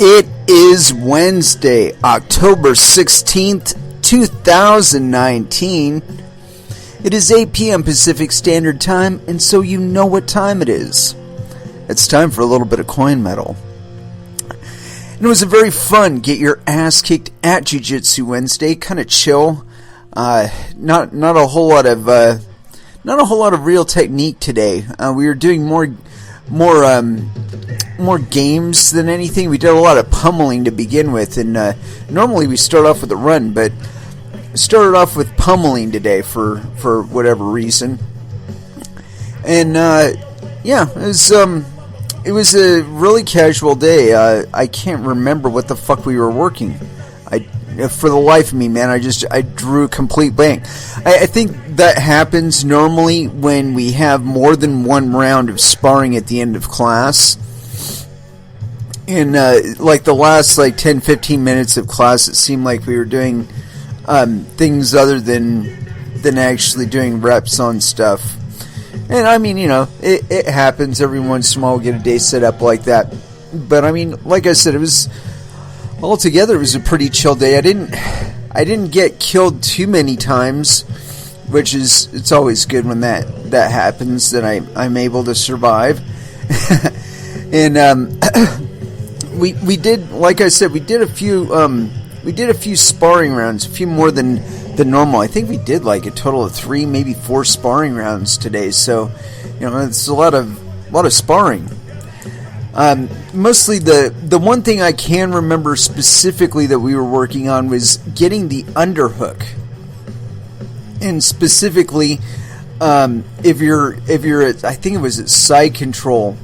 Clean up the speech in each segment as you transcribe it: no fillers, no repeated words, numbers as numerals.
It is Wednesday, October 16th, 2019. It is 8 p.m. Pacific Standard Time, and so you know what time it is. It's time for a little bit of coin metal. And it was a very fun get your ass kicked at Jiu-Jitsu Wednesday, kind of chill. Not a whole lot of real technique today. We were doing more games than anything. We did a lot of pummeling to begin with, and normally we start off with a run, but started off with pummeling today for whatever reason. And it was a really casual day. I can't remember what the fuck we were working. For the life of me, man, I drew a complete blank. I think that happens normally when we have more than one round of sparring at the end of class. And like the last 10-15 minutes of class, it seemed like we were doing things other than actually doing reps on stuff. And I mean, it happens every once in a while. We'll get a day set up like that. But I mean, like I said, altogether it was a pretty chill day. I didn't get killed too many times, which it's always good when that happens, that I'm able to survive. And we did, like I said, we did a few sparring rounds, a few more than normal. I think we did a total of 3, maybe 4 sparring rounds today. So, it's a lot of sparring. Mostly the one thing I can remember specifically that we were working on was getting the underhook. And specifically, if you're at, I think it was at side control,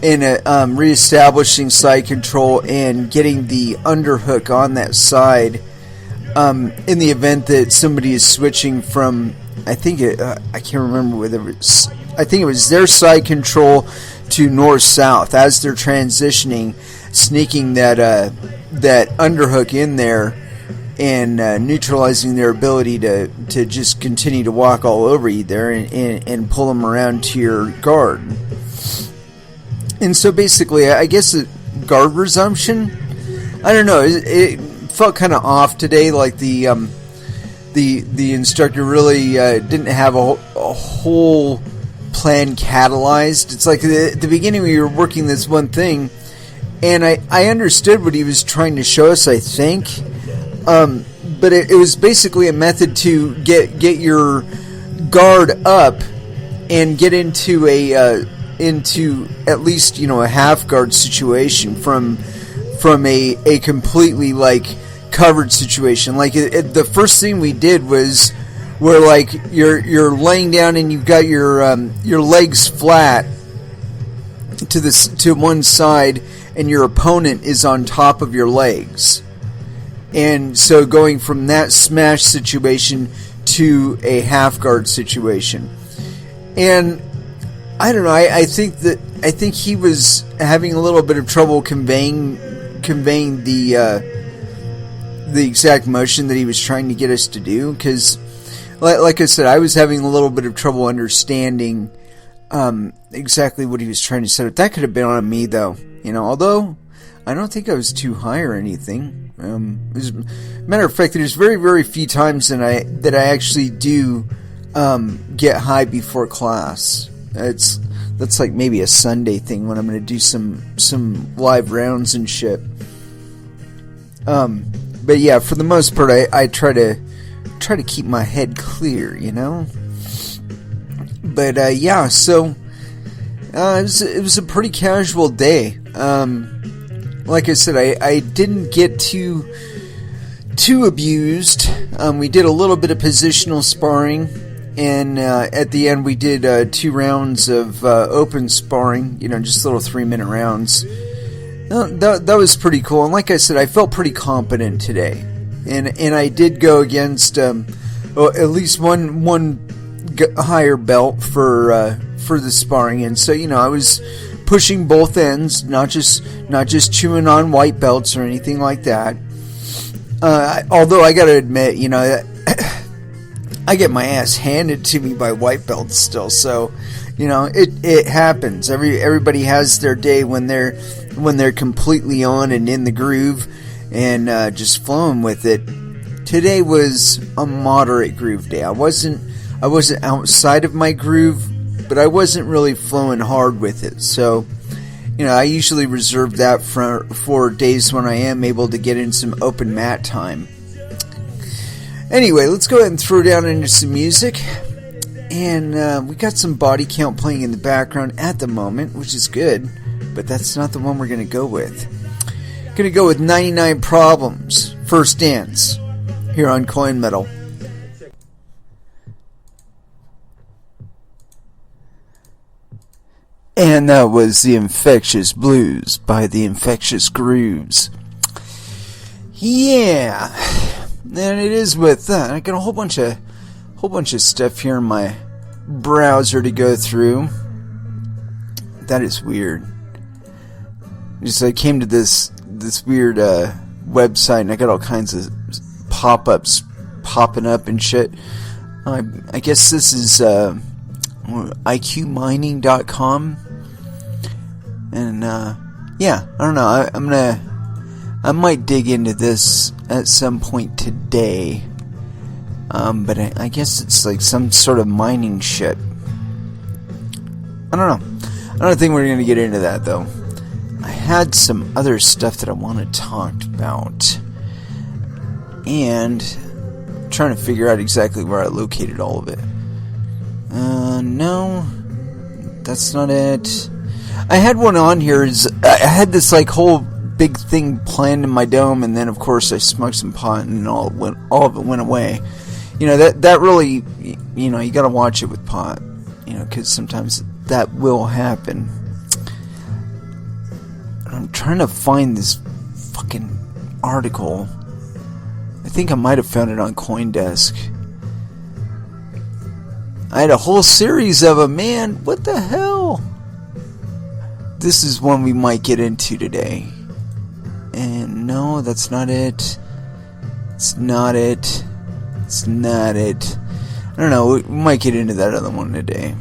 and reestablishing side control and getting the underhook on that side, in the event that somebody is switching from, I can't remember whether it was, I think it was their side control to north-south. As they're transitioning, sneaking that underhook in there and neutralizing their ability to just continue to walk all over you there and pull them around to your guard. And so basically, I guess a guard resumption, I don't know, it felt kind of off today, like the instructor really didn't have a whole plan catalyzed. It's like at the beginning we were working this one thing, and I understood what he was trying to show us, I think, but it was basically a method to get your guard up and get into at least a half guard situation from a completely covered situation. The first thing we did was where you're laying down and you've got your legs flat to one side, and your opponent is on top of your legs. And so going from that smash situation to a half guard situation. And I don't know, I think he was having a little bit of trouble conveying the exact motion that he was trying to get us to do, because like I said, I was having a little bit of trouble understanding exactly what he was trying to set up. That could have been on me, though. Although I don't think I was too high or anything. As a matter of fact, there's very, very few times that I actually do get high before class. That's maybe a Sunday thing when I'm going to do some live rounds and shit. But yeah, for the most part, I try to keep my head clear, But yeah, so it was a pretty casual day. Like I said, I didn't get too abused. We did a little bit of positional sparring, and at the end we did 2 rounds of open sparring. Just little 3-minute rounds. That was pretty cool. And like I said, I felt pretty competent today. And I did go against at least one higher belt for the sparring, and so I was pushing both ends, not just chewing on white belts or anything like that. Although I got to admit, I get my ass handed to me by white belts still, so It happens. Everybody has their day when they're completely on and in the groove and just flowing with it. Today was a moderate groove day. I wasn't outside of my groove, but I wasn't really flowing hard with it. So, I usually reserve that for days when I am able to get in some open mat time. Anyway, let's go ahead and throw down into some music. And we got some body count playing in the background at the moment, which is good. But that's not the one we're going to go with. Going to go with 99 Problems, First Dance, here on Coin Metal. And that was The Infectious Blues by The Infectious Grooves. Yeah. And it is with that. I got a whole bunch of stuff here in my browser to go through. That is weird. Just I came to this weird website and I got all kinds of pop-ups popping up and shit. I guess this is iqmining.com. And yeah, I don't know. I might dig into this at some point today. But I guess it's like some sort of mining shit. I don't know. I don't think we're going to get into that, though. I had some other stuff that I want to talk about. And I'm trying to figure out exactly where I located all of it. No. That's not it. I had one on here. I had this like whole big thing planned in my dome, and then of course I smoked some pot and all of it went away. That really, you gotta watch it with pot, because sometimes that will happen. I'm trying to find this fucking article. I think I might have found it on CoinDesk. I had a whole series of them, man. What the hell? This is one we might get into today. And no, that's not it. It's not it. It's not it. I don't know. We might get into that other one today.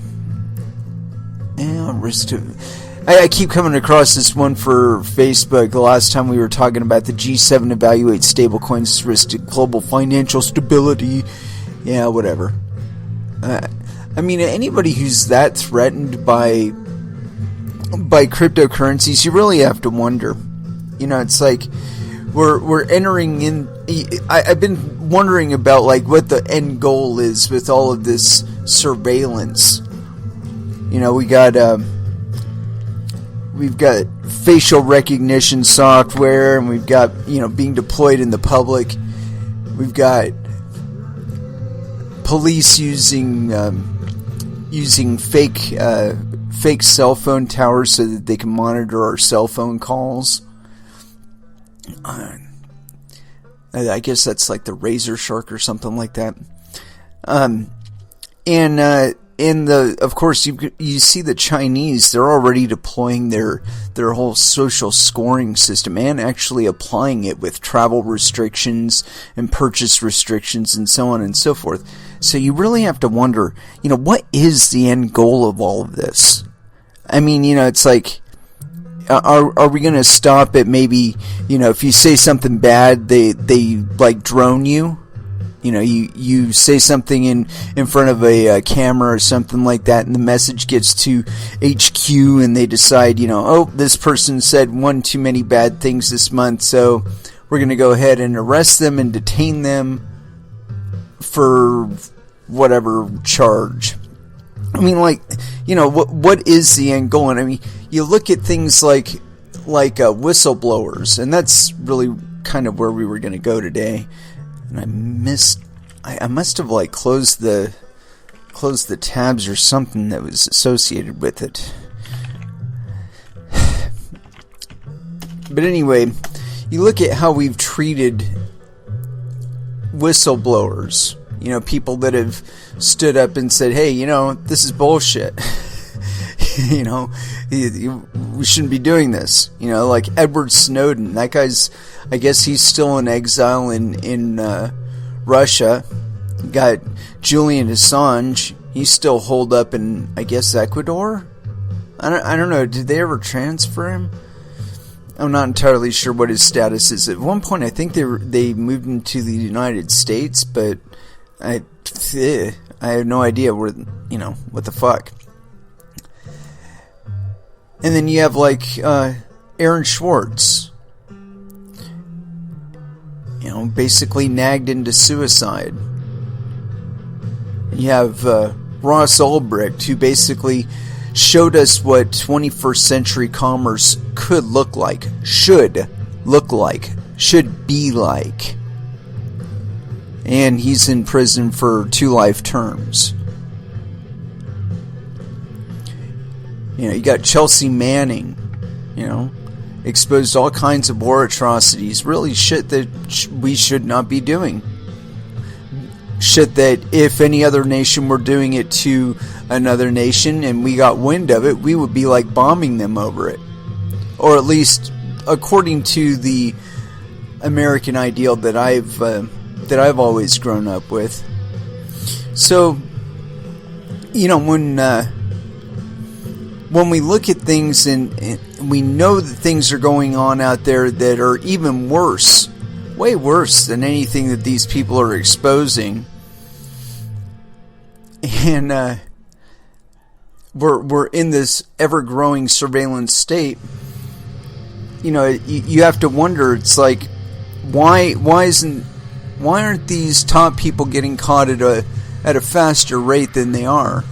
And I keep coming across this one for Facebook. The last time we were talking about the G7 evaluates stablecoins risk to global financial stability. Yeah, whatever. I mean, anybody who's that threatened by cryptocurrencies, you really have to wonder. It's like we're entering in. I've been wondering about like what the end goal is with all of this surveillance. We've got facial recognition software, and we've got being deployed in the public. We've got police using fake cell phone towers so that they can monitor our cell phone calls. I guess that's like the Razor Shark or something like that. Of course, you see the Chinese, they're already deploying their whole social scoring system and actually applying it with travel restrictions and purchase restrictions and so on and so forth. So you really have to wonder, what is the end goal of all of this? I mean, it's like, are we going to stop at maybe, if you say something bad, they like drone you? You say something in front of a camera or something like that, and the message gets to HQ, and they decide, this person said one too many bad things this month, so we're going to go ahead and arrest them and detain them for whatever charge. I mean, like, what is the end goal? And I mean, you look at things like whistleblowers, and that's really kind of where we were going to go today. And I must have like closed the tabs or something that was associated with it. But anyway, you look at how we've treated whistleblowers. People that have stood up and said, hey, this is bullshit. We shouldn't be doing this. Like Edward Snowden. That guy's, I guess he's still in exile in Russia. Got Julian Assange. He's still holed up in, I guess, Ecuador? I don't know. Did they ever transfer him? I'm not entirely sure what his status is. At one point, I think they moved him to the United States, but I have no idea where, what the fuck. And then you have, like, Aaron Schwartz. Basically nagged into suicide. You have Ross Ulbricht, who basically showed us what 21st century commerce could look like, should look like, should be like. And he's in prison for 2 life terms. You got Chelsea Manning, exposed all kinds of war atrocities, really shit that we should not be doing. Shit that if any other nation were doing it to another nation and we got wind of it, we would be like bombing them over it. Or at least according to the American ideal that I've always grown up with. So, when we look at things and we know that things are going on out there that are even worse, way worse than anything that these people are exposing, and we're in this ever-growing surveillance state, you have to wonder, it's like, why aren't these top people getting caught at a faster rate than they are?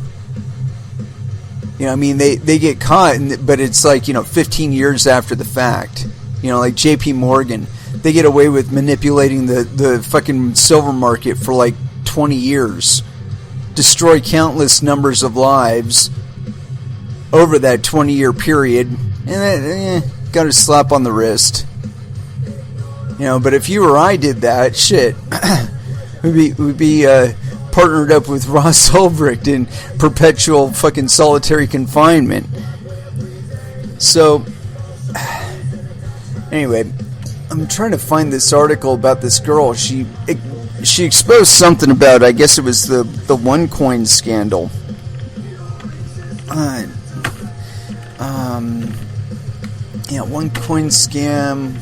They get caught, but it's like, 15 years after the fact. Like JP Morgan, they get away with manipulating the fucking silver market for like 20 years. Destroy countless numbers of lives over that 20-year period, and then, got a slap on the wrist. But if you or I did that, shit, we'd be partnered up with Ross Ulbricht in perpetual fucking solitary confinement. So, anyway, I'm trying to find this article about this girl. She exposed something about, I guess it was the OneCoin scandal. OneCoin scam,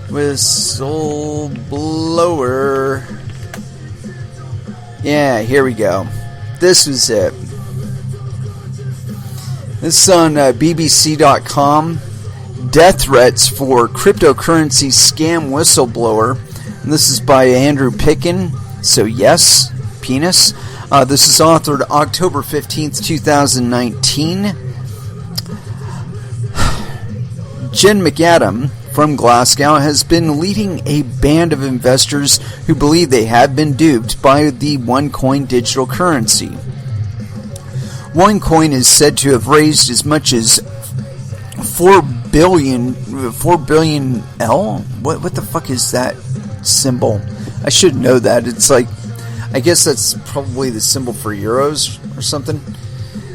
whistleblower. Yeah, here we go. This was it. This is on BBC.com. Death threats for cryptocurrency scam whistleblower. And this is by Andrew Picken. So yes, penis. This is authored October 15th, 2019. Jen McAdam from Glasgow has been leading a band of investors who believe they have been duped by the OneCoin digital currency. OneCoin is said to have raised as much as 4 billion L? What the fuck is that symbol? I should know that. It's like, I guess that's probably the symbol for euros or something.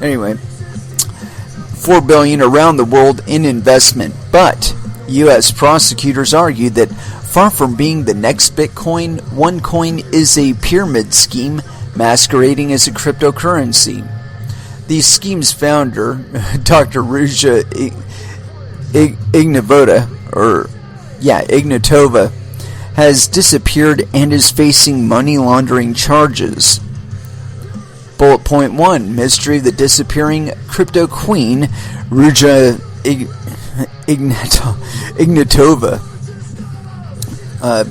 Anyway, 4 billion around the world in investment, but U.S. prosecutors argued that far from being the next Bitcoin, OneCoin is a pyramid scheme masquerading as a cryptocurrency. The scheme's founder, Dr. Ruja Ignatova, has disappeared and is facing money laundering charges. Bullet point 1, mystery of the disappearing crypto queen, Ruja Ignatova.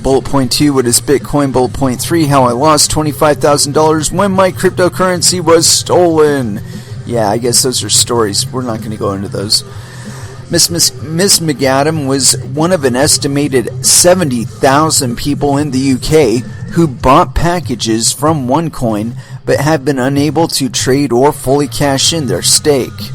Bullet point 2, what is Bitcoin? Bullet point 3, how I lost $25,000 when my cryptocurrency was stolen. Yeah, I guess those are stories. We're not going to go into those. Miss McAdam was one of an estimated 70,000 people in the UK who bought packages from OneCoin but have been unable to trade or fully cash in their stake.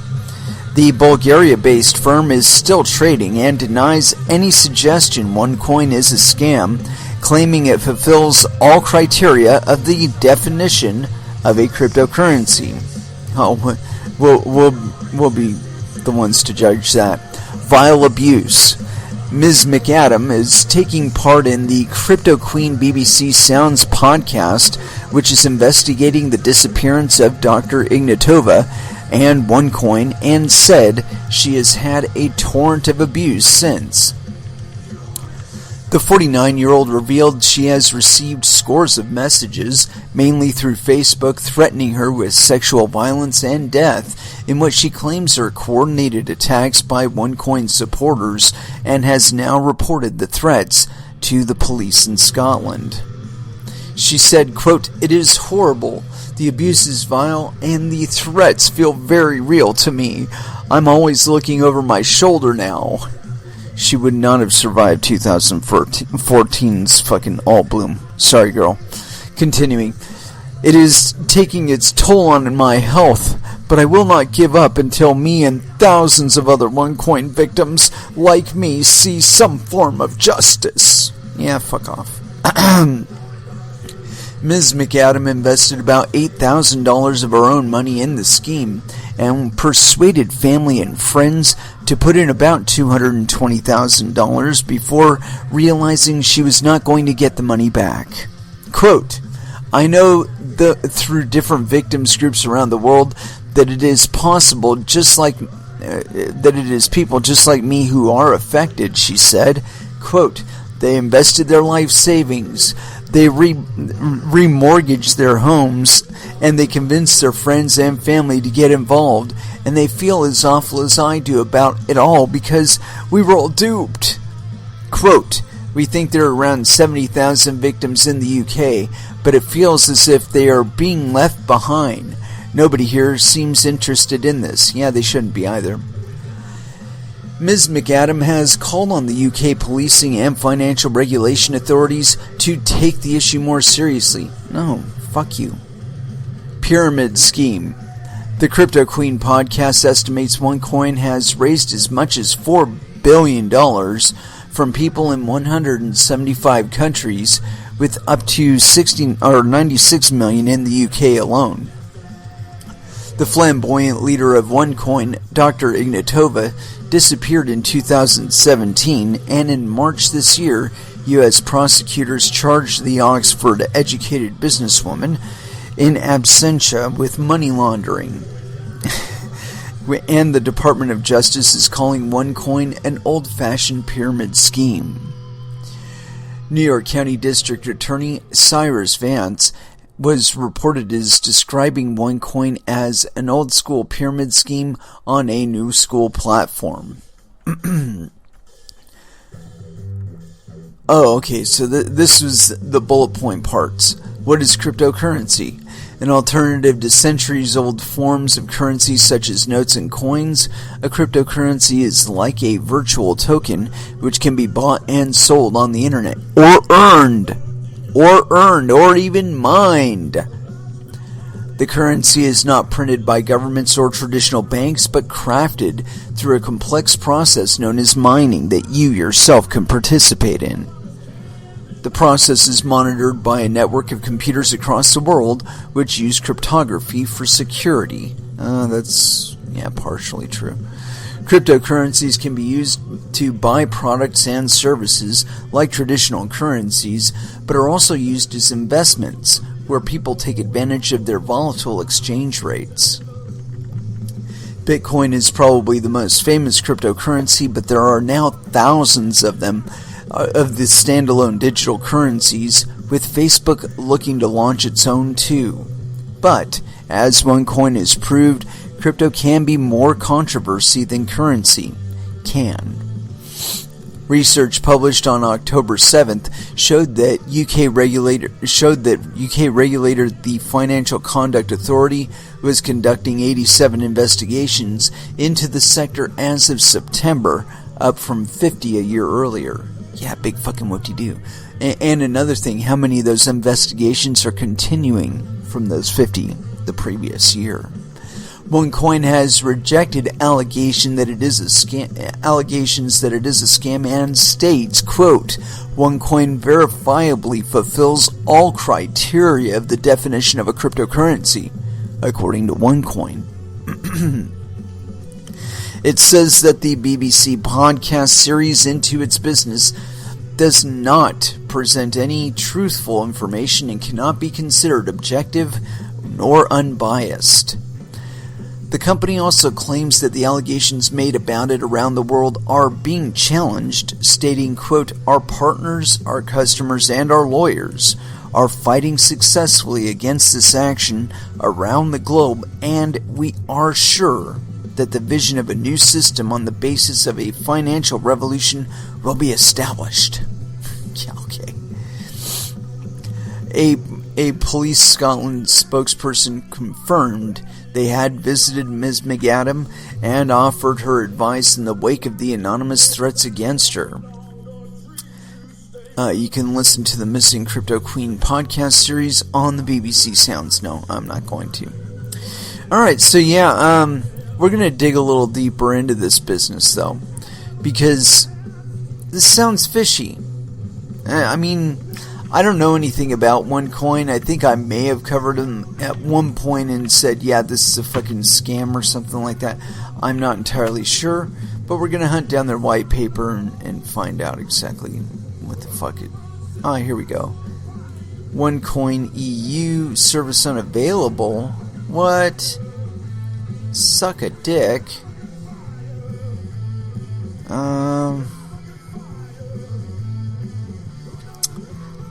The Bulgaria-based firm is still trading and denies any suggestion OneCoin is a scam, claiming it fulfills all criteria of the definition of a cryptocurrency. Oh, we'll be the ones to judge that. Vile abuse. Ms. McAdam is taking part in the Crypto Queen BBC Sounds podcast, which is investigating the disappearance of Dr. Ignatova and OneCoin, and said she has had a torrent of abuse since. The 49-year-old revealed she has received scores of messages, mainly through Facebook, threatening her with sexual violence and death, in what she claims are coordinated attacks by OneCoin supporters, and has now reported the threats to the police in Scotland. She said, quote, "It is horrible. The abuse is vile, and the threats feel very real to me. I'm always looking over my shoulder now." She would not have survived 2014's fucking alt bloom. Sorry, girl. Continuing. "It is taking its toll on my health, but I will not give up until me and thousands of other OneCoin victims like me see some form of justice." Yeah, fuck off. Ms. McAdam invested about $8,000 of her own money in the scheme and persuaded family and friends to put in about $220,000 before realizing she was not going to get the money back. Quote, "I know through different victims groups around the world that it is possible that it is people just like me who are affected," she said. Quote, "They invested their life savings, they remortgaged their homes, and they convinced their friends and family to get involved, and they feel as awful as I do about it all because we were all duped." Quote, "We think there are around 70,000 victims in the UK, but it feels as if they are being left behind. Nobody here seems interested in this." Yeah, they shouldn't be either. Ms. McAdam has called on the UK policing and financial regulation authorities to take the issue more seriously. No, fuck you. Pyramid scheme. The Crypto Queen podcast estimates OneCoin has raised as much as $4 billion from people in 175 countries, with up to 96 million in the UK alone. The flamboyant leader of OneCoin, Dr. Ignatova, disappeared in 2017, and in March this year, U.S. prosecutors charged the Oxford-educated businesswoman in absentia with money laundering. And the Department of Justice is calling OneCoin an old-fashioned pyramid scheme. New York County District Attorney Cyrus Vance was reported as describing OneCoin as an old-school pyramid scheme on a new school platform. Oh, okay, so this was the bullet point parts. What is cryptocurrency? An alternative to centuries-old forms of currency such as notes and coins, a cryptocurrency is like a virtual token which can be bought and sold on the internet, or earned, or even mined. The currency is not printed by governments or traditional banks, but crafted through a complex process known as mining that you yourself can participate in. The process is monitored by a network of computers across the world which use cryptography for security. That's partially true. Cryptocurrencies can be used to buy products and services like traditional currencies, but are also used as investments, where people take advantage of their volatile exchange rates. Bitcoin is probably the most famous cryptocurrency, but there are now thousands of them, of the standalone digital currencies, with Facebook looking to launch its own too. But, as OneCoin has proved, crypto can be more controversy than currency. Research published on October 7th showed that UK regulator the Financial Conduct Authority was conducting 87 investigations into the sector as of September, up from 50 a year earlier. Yeah, big fucking whoop-de-doo. And another thing, how many of those investigations are continuing from those 50 the previous year? OneCoin has rejected allegations that it is a scam, and states, quote, OneCoin verifiably fulfills all criteria of the definition of a cryptocurrency, according to OneCoin. It says that the BBC podcast series Into Its Business does not present any truthful information and cannot be considered objective nor unbiased. The company also claims that the allegations made about it around the world are being challenged, stating, quote, "Our partners, our customers, and our lawyers are fighting successfully against this action around the globe, and we are sure that the vision of a new system on the basis of a financial revolution will be established." Yeah, okay. A Police Scotland spokesperson confirmed they had visited Ms. McAdam and offered her advice in the wake of the anonymous threats against her. You can listen to the Missing Crypto Queen podcast series on the BBC Sounds. No, I'm not going to. Alright, so yeah, we're going to dig a little deeper into this business, though, because this sounds fishy. I mean, I don't know anything about OneCoin. I think I may have covered them at one point and said, yeah, this is a fucking scam or something like that. I'm not entirely sure, but we're going to hunt down their white paper and find out exactly what the fuck it... Ah, here we go. OneCoin EU service unavailable. What? Suck a dick.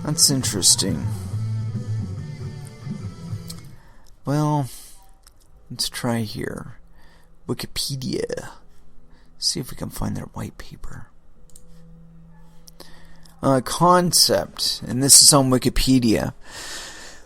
That's interesting. Well, let's try here. Wikipedia. See if we can find their white paper. Concept, and this is on Wikipedia.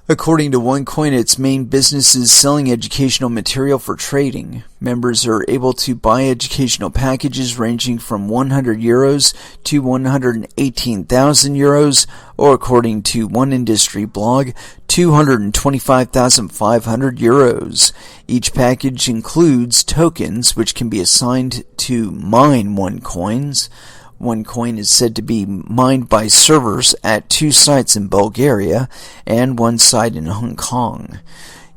According to OneCoin, its main business is selling educational material for trading. Members are able to buy educational packages ranging from €100 to 118,000 euros, or according to one industry blog, 225,500 euros. Each package includes tokens which can be assigned to mine OneCoins. OneCoin is said to be mined by servers at 2 sites in Bulgaria and 1 site in Hong Kong.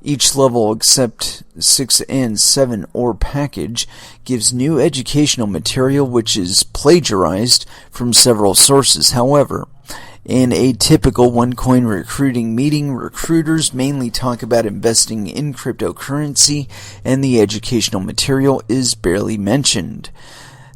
Each level except 6 and 7 ore package gives new educational material which is plagiarized from several sources. However, in a typical OneCoin recruiting meeting, recruiters mainly talk about investing in cryptocurrency, and the educational material is barely mentioned.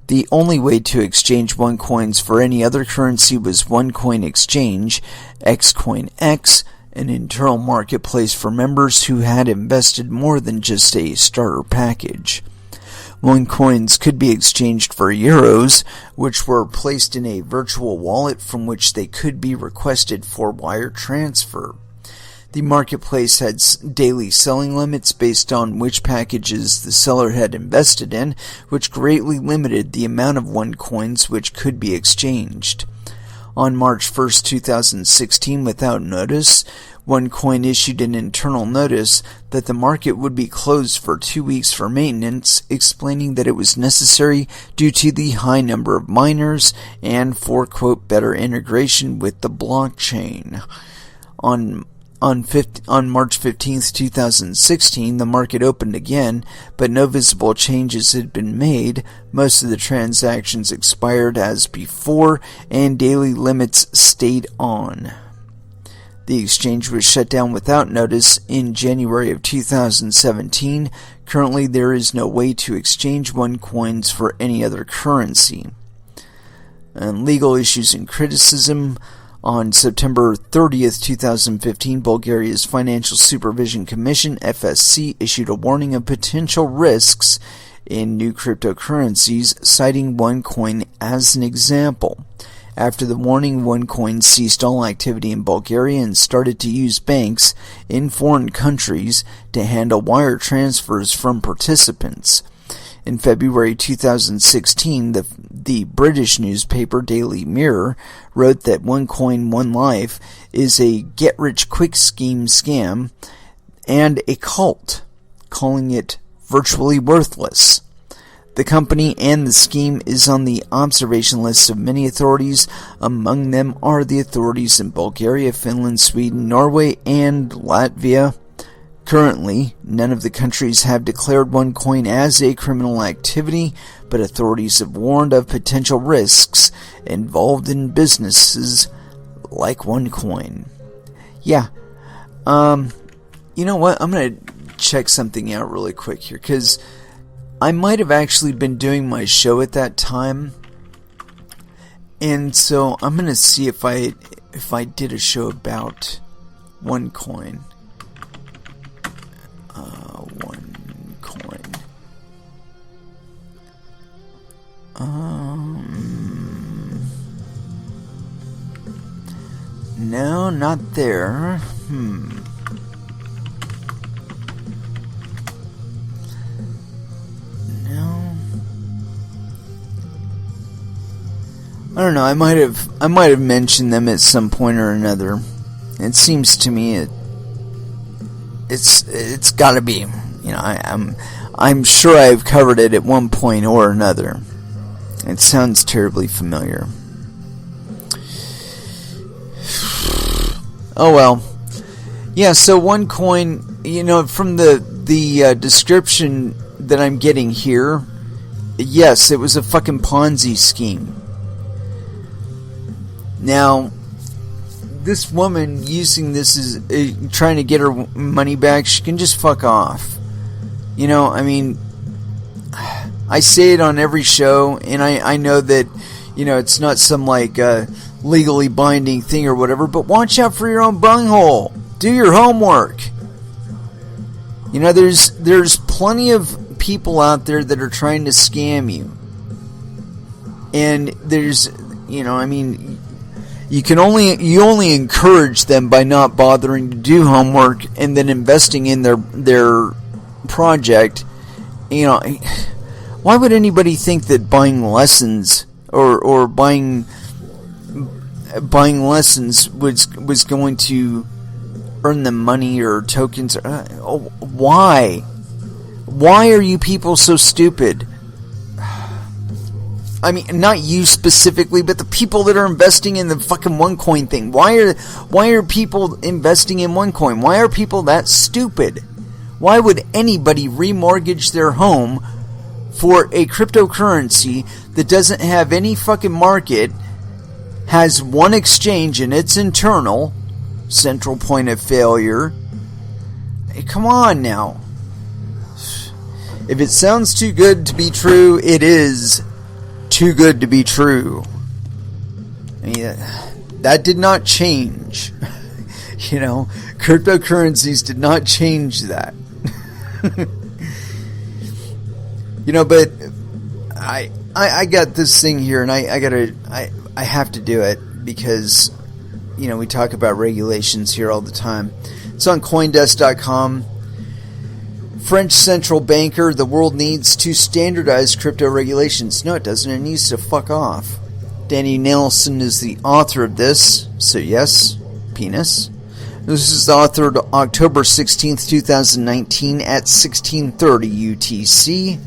The only way to exchange OneCoins for any other currency was OneCoin Exchange, XCoinX, an internal marketplace for members who had invested more than just a starter package. OneCoins could be exchanged for euros, which were placed in a virtual wallet from which they could be requested for wire transfer. The marketplace had daily selling limits based on which packages the seller had invested in, which greatly limited the amount of OneCoins which could be exchanged. On March 1, 2016, without notice, OneCoin issued an internal notice that the market would be closed for 2 weeks for maintenance, explaining that it was necessary due to the high number of miners and for, quote, better integration with the blockchain. On March 15, 2016, the market opened again, but no visible changes had been made. Most of the transactions expired as before, and daily limits stayed on. The exchange was shut down without notice in January of 2017. Currently, there is no way to exchange OneCoins for any other currency. And legal issues and criticism. On September 30th, 2015, Bulgaria's Financial Supervision Commission, FSC, issued a warning of potential risks in new cryptocurrencies, citing OneCoin as an example. After the warning, OneCoin ceased all activity in Bulgaria and started to use banks in foreign countries to handle wire transfers from participants. In February 2016, the British newspaper Daily Mirror wrote that OneCoin One Life is a get-rich-quick scheme scam and a cult, calling it virtually worthless. The company and the scheme is on the observation list of many authorities. Among them are the authorities in Bulgaria, Finland, Sweden, Norway, and Latvia. Currently, none of the countries have declared OneCoin as a criminal activity, but authorities have warned of potential risks involved in businesses like OneCoin. Yeah. You know what? I'm going to check something out really quick here, because I might have actually been doing my show at that time. And so I'm going to see if I did a show about OneCoin. OneCoin. No, not there. No. I don't know. I might have mentioned them at some point or another. It seems to me it's got to be. You know, I'm sure I've covered it at one point or another. It sounds terribly familiar. Oh well. Yeah, so OneCoin, you know, from the description that I'm getting here, yes, it was a fucking Ponzi scheme. Now, this woman using this as trying to get her money back, she can just fuck off. You know, I mean, I say it on every show, and I know that, you know, it's not some like legally binding thing or whatever, but watch out for your own bunghole. Do your homework. You know, there's plenty of people out there that are trying to scam you. And there's, you know, I mean, you only encourage them by not bothering to do homework and then investing in their project. You know, why would anybody think that buying lessons or buying lessons was going to earn them money or tokens? Why are you people so stupid? I mean, not you specifically, but the people that are investing in the fucking OneCoin thing. Why are people investing in OneCoin? Why are people that stupid? Why would anybody remortgage their home for a cryptocurrency that doesn't have any fucking market, has one exchange and it's internal, central point of failure? Hey, come on now. If it sounds too good to be true, it is too good to be true. I mean, that did not change. You know, cryptocurrencies did not change that. You know, but I got this thing here, and I have to do it because, you know, we talk about regulations here all the time. It's on Coindesk.com. French central banker, the world needs to standardize crypto regulations. No, it doesn't. It needs to fuck off. Danny Nelson is the author of this. So yes, penis. This is authored October 16th, 2019 at 16:30 UTC.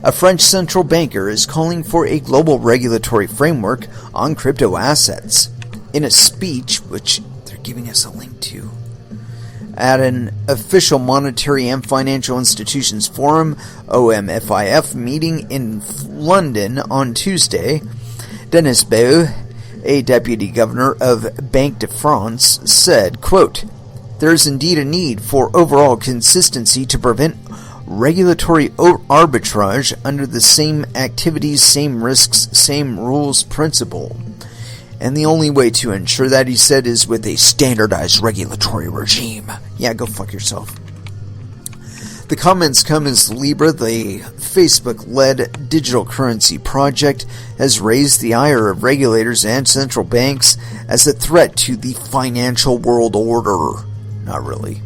A French central banker is calling for a global regulatory framework on crypto assets. In a speech, which they're giving us a link to, at an official monetary and financial institutions forum, OMFIF, meeting in London on Tuesday, Denis Bou, a deputy governor of Banque de France, said, quote, "There is indeed a need for overall consistency to prevent regulatory arbitrage under the same activities, same risks, same rules principle. And the only way to ensure that," he said, "is with a standardized regulatory regime." Yeah, go fuck yourself. The comments come as Libra, the Facebook-led digital currency project, has raised the ire of regulators and central banks as a threat to the financial world order. Not really.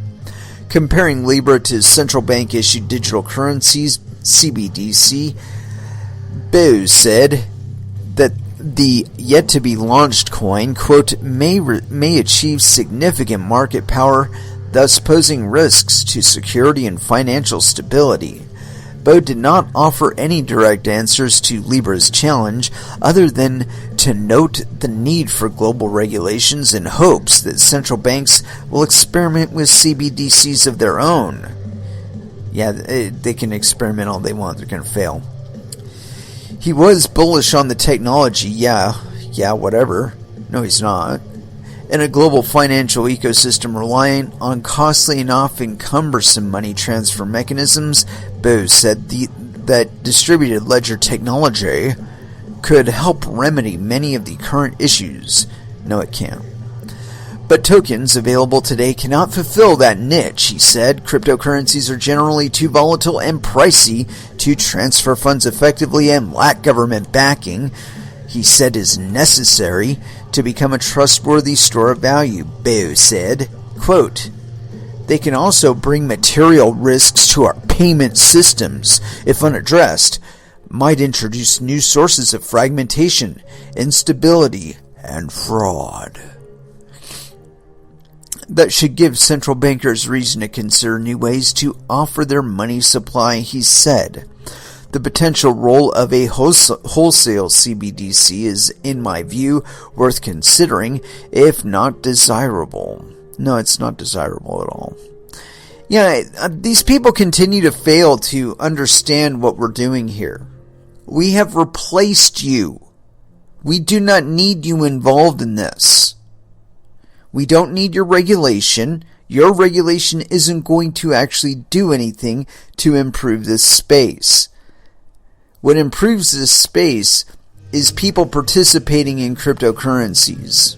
Comparing Libra to central bank-issued digital currencies, CBDC, Bou said that the yet-to-be-launched coin, quote, may achieve significant market power, thus posing risks to security and financial stability. Bo did not offer any direct answers to Libra's challenge, other than to note the need for global regulations in hopes that central banks will experiment with CBDCs of their own. Yeah, they can experiment all they want, they're going to fail. He was bullish on the technology, yeah, whatever. No, he's not. In a global financial ecosystem relying on costly and often cumbersome money transfer mechanisms, Bo said that distributed ledger technology could help remedy many of the current issues. No, it can't. But tokens available today cannot fulfill that niche, he said. Cryptocurrencies are generally too volatile and pricey to transfer funds effectively and lack government backing, he said is necessary to become a trustworthy store of value. Bo said, quote, they can also bring material risks to our payment systems if unaddressed, might introduce new sources of fragmentation, instability, and fraud. That should give central bankers reason to consider new ways to offer their money supply, he said. The potential role of a wholesale CBDC is, in my view, worth considering, if not desirable. No, it's not desirable at all. Yeah, these people continue to fail to understand what we're doing here. We have replaced you. We do not need you involved in this. We don't need your regulation. Your regulation isn't going to actually do anything to improve this space. What improves this space is people participating in cryptocurrencies.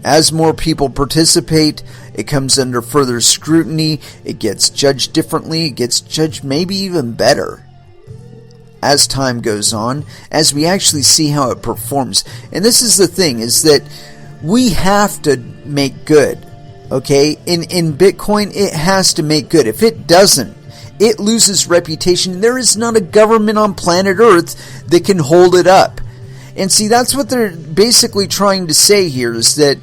As more people participate, it comes under further scrutiny, it gets judged differently, it gets judged maybe even better as time goes on, as we actually see how it performs. And this is the thing, is that we have to make good, okay? In Bitcoin, it has to make good. If it doesn't, it loses reputation. There is not a government on planet Earth that can hold it up. And see, that's what they're basically trying to say here, is that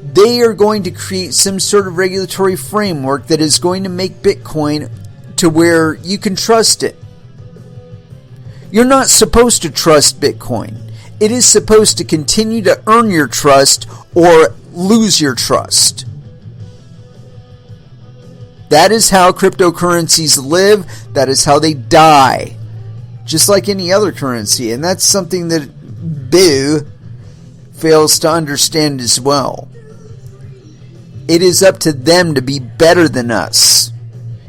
they are going to create some sort of regulatory framework that is going to make Bitcoin to where you can trust it. You're not supposed to trust Bitcoin. It is supposed to continue to earn your trust or lose your trust. That is how cryptocurrencies live. That is how they die. Just like any other currency. And that's something that Bo fails to understand as well. It is up to them to be better than us.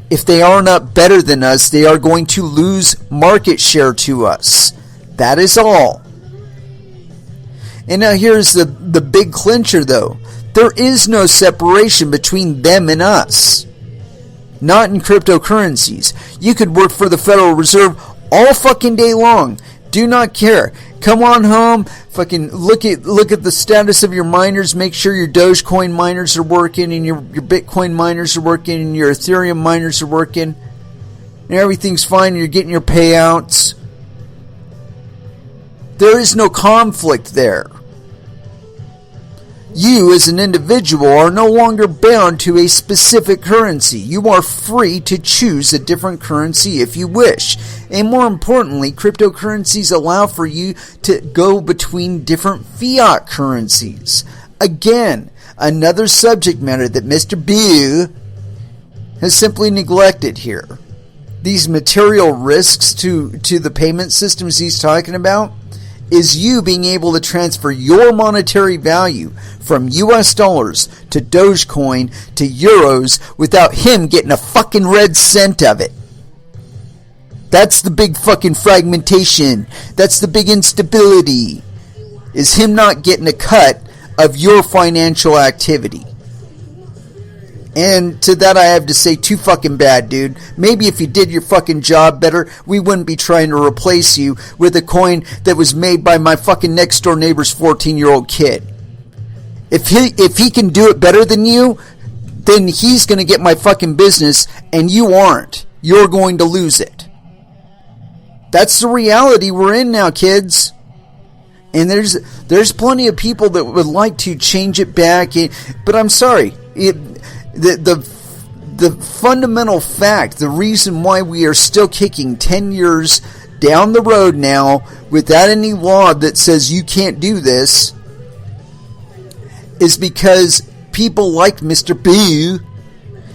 If they are not better than us, they are going to lose market share to us. That is all. And now here's the big clincher though. There is no separation between them and us. Not in cryptocurrencies. You could work for the Federal Reserve all fucking day long. Do not care. Come on home. Fucking look at the status of your miners. Make sure your Dogecoin miners are working, and your Bitcoin miners are working, and your Ethereum miners are working, and everything's fine. And you're getting your payouts. There is no conflict there. You as an individual are no longer bound to a specific currency. You are free to choose a different currency if you wish. And more importantly, cryptocurrencies allow for you to go between different fiat currencies. Again, another subject matter that Mr. Bo has simply neglected here. These material risks to the payment systems he's talking about is you being able to transfer your monetary value from US dollars to Dogecoin to euros without him getting a fucking red cent of it. That's the big fucking fragmentation. That's the big instability. Is him not getting a cut of your financial activity. And to that I have to say, too fucking bad, dude. Maybe if you did your fucking job better, we wouldn't be trying to replace you with a coin that was made by my fucking next door neighbor's 14-year-old kid. If he can do it better than you, then he's going to get my fucking business, and you aren't. You're going to lose it. That's the reality we're in now, kids. And there's plenty of people that would like to change it back, but I'm sorry. The the fundamental fact, the reason why we are still kicking 10 years down the road now without any law that says you can't do this is because people like Mr. Boo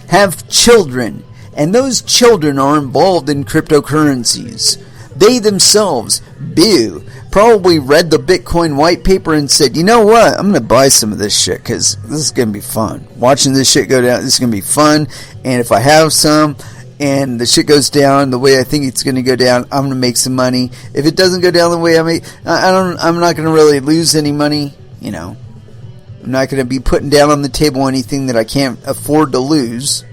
have children, and those children are involved in cryptocurrencies. They themselves, Boo, probably read the Bitcoin white paper and said, you know what, I'm going to buy some of this shit because this is going to be fun. Watching this shit go down, this is going to be fun, and if I have some and the shit goes down the way I think it's going to go down, I'm going to make some money. If it doesn't go down the way I'm not going to really lose any money, you know. I'm not going to be putting down on the table anything that I can't afford to lose.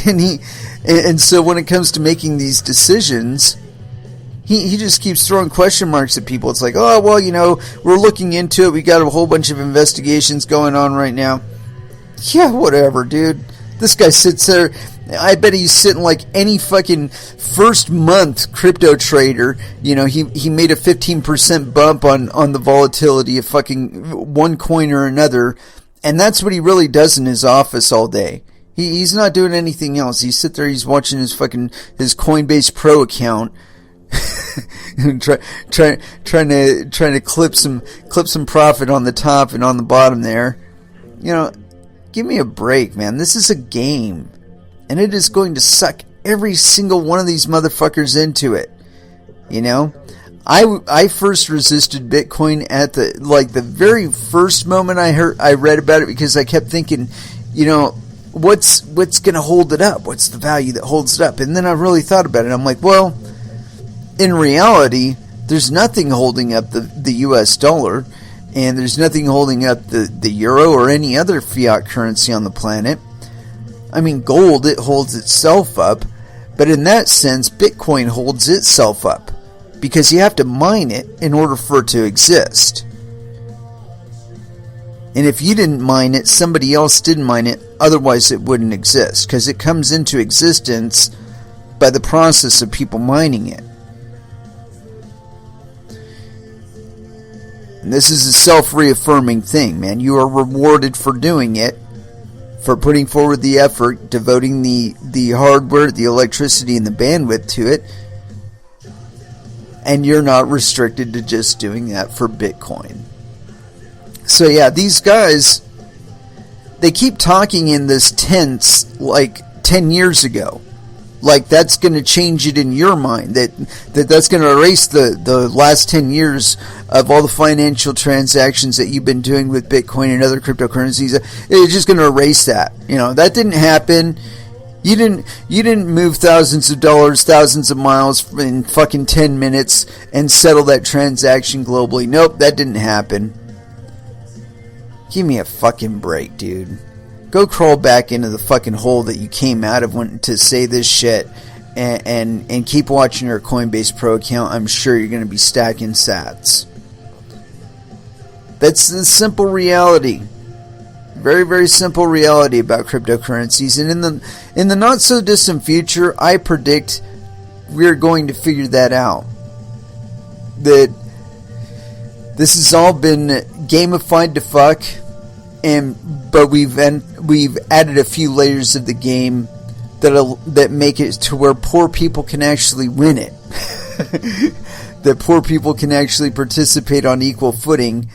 And so when it comes to making these decisions, he just keeps throwing question marks at people. It's like, oh, well, you know, we're looking into it. We got a whole bunch of investigations going on right now. Yeah, whatever, dude. This guy sits there. I bet he's sitting like any fucking first month crypto trader. You know, he made a 15% bump on the volatility of fucking one coin or another. And that's what he really does in his office all day. He's not doing anything else. He sit there, he's watching his Coinbase Pro account. trying to clip some profit on the top and on the bottom there. You know, give me a break, man. This is a game, and it is going to suck every single one of these motherfuckers into it. You know, I first resisted Bitcoin at the very first moment I read about it, because I kept thinking, you know, what's going to hold it up? What's the value that holds it up? And then I really thought about it. I'm like, well, in reality, there's nothing holding up the US dollar, and there's nothing holding up the euro or any other fiat currency on the planet. I mean, gold, it holds itself up, but in that sense, Bitcoin holds itself up, because you have to mine it in order for it to exist. And if you didn't mine it, somebody else didn't mine it, otherwise it wouldn't exist, because it comes into existence by the process of people mining it. And this is a self-reaffirming thing, man. You are rewarded for doing it, for putting forward the effort, devoting the hardware, the electricity, and the bandwidth to it. And you're not restricted to just doing that for Bitcoin. So yeah, these guys, they keep talking in this tense like 10 years ago. Like that's going to change it in your mind. That's going to erase the last 10 years of all the financial transactions that you've been doing with Bitcoin and other cryptocurrencies. It's just going to erase that. You know, that didn't happen. You didn't move thousands of dollars, thousands of miles in fucking 10 minutes and settle that transaction globally. Nope, that didn't happen. Give me a fucking break, dude. Go crawl back into the fucking hole that you came out of to say this shit, and keep watching your Coinbase Pro account. I'm sure you're going to be stacking sats. That's the simple reality. Very, very simple reality about cryptocurrencies. And in the not so distant future, I predict we're going to figure that out. That this has all been gamified to fuck, but we've added a few layers of the game that make it to where poor people can actually win it. That poor people can actually participate on equal footing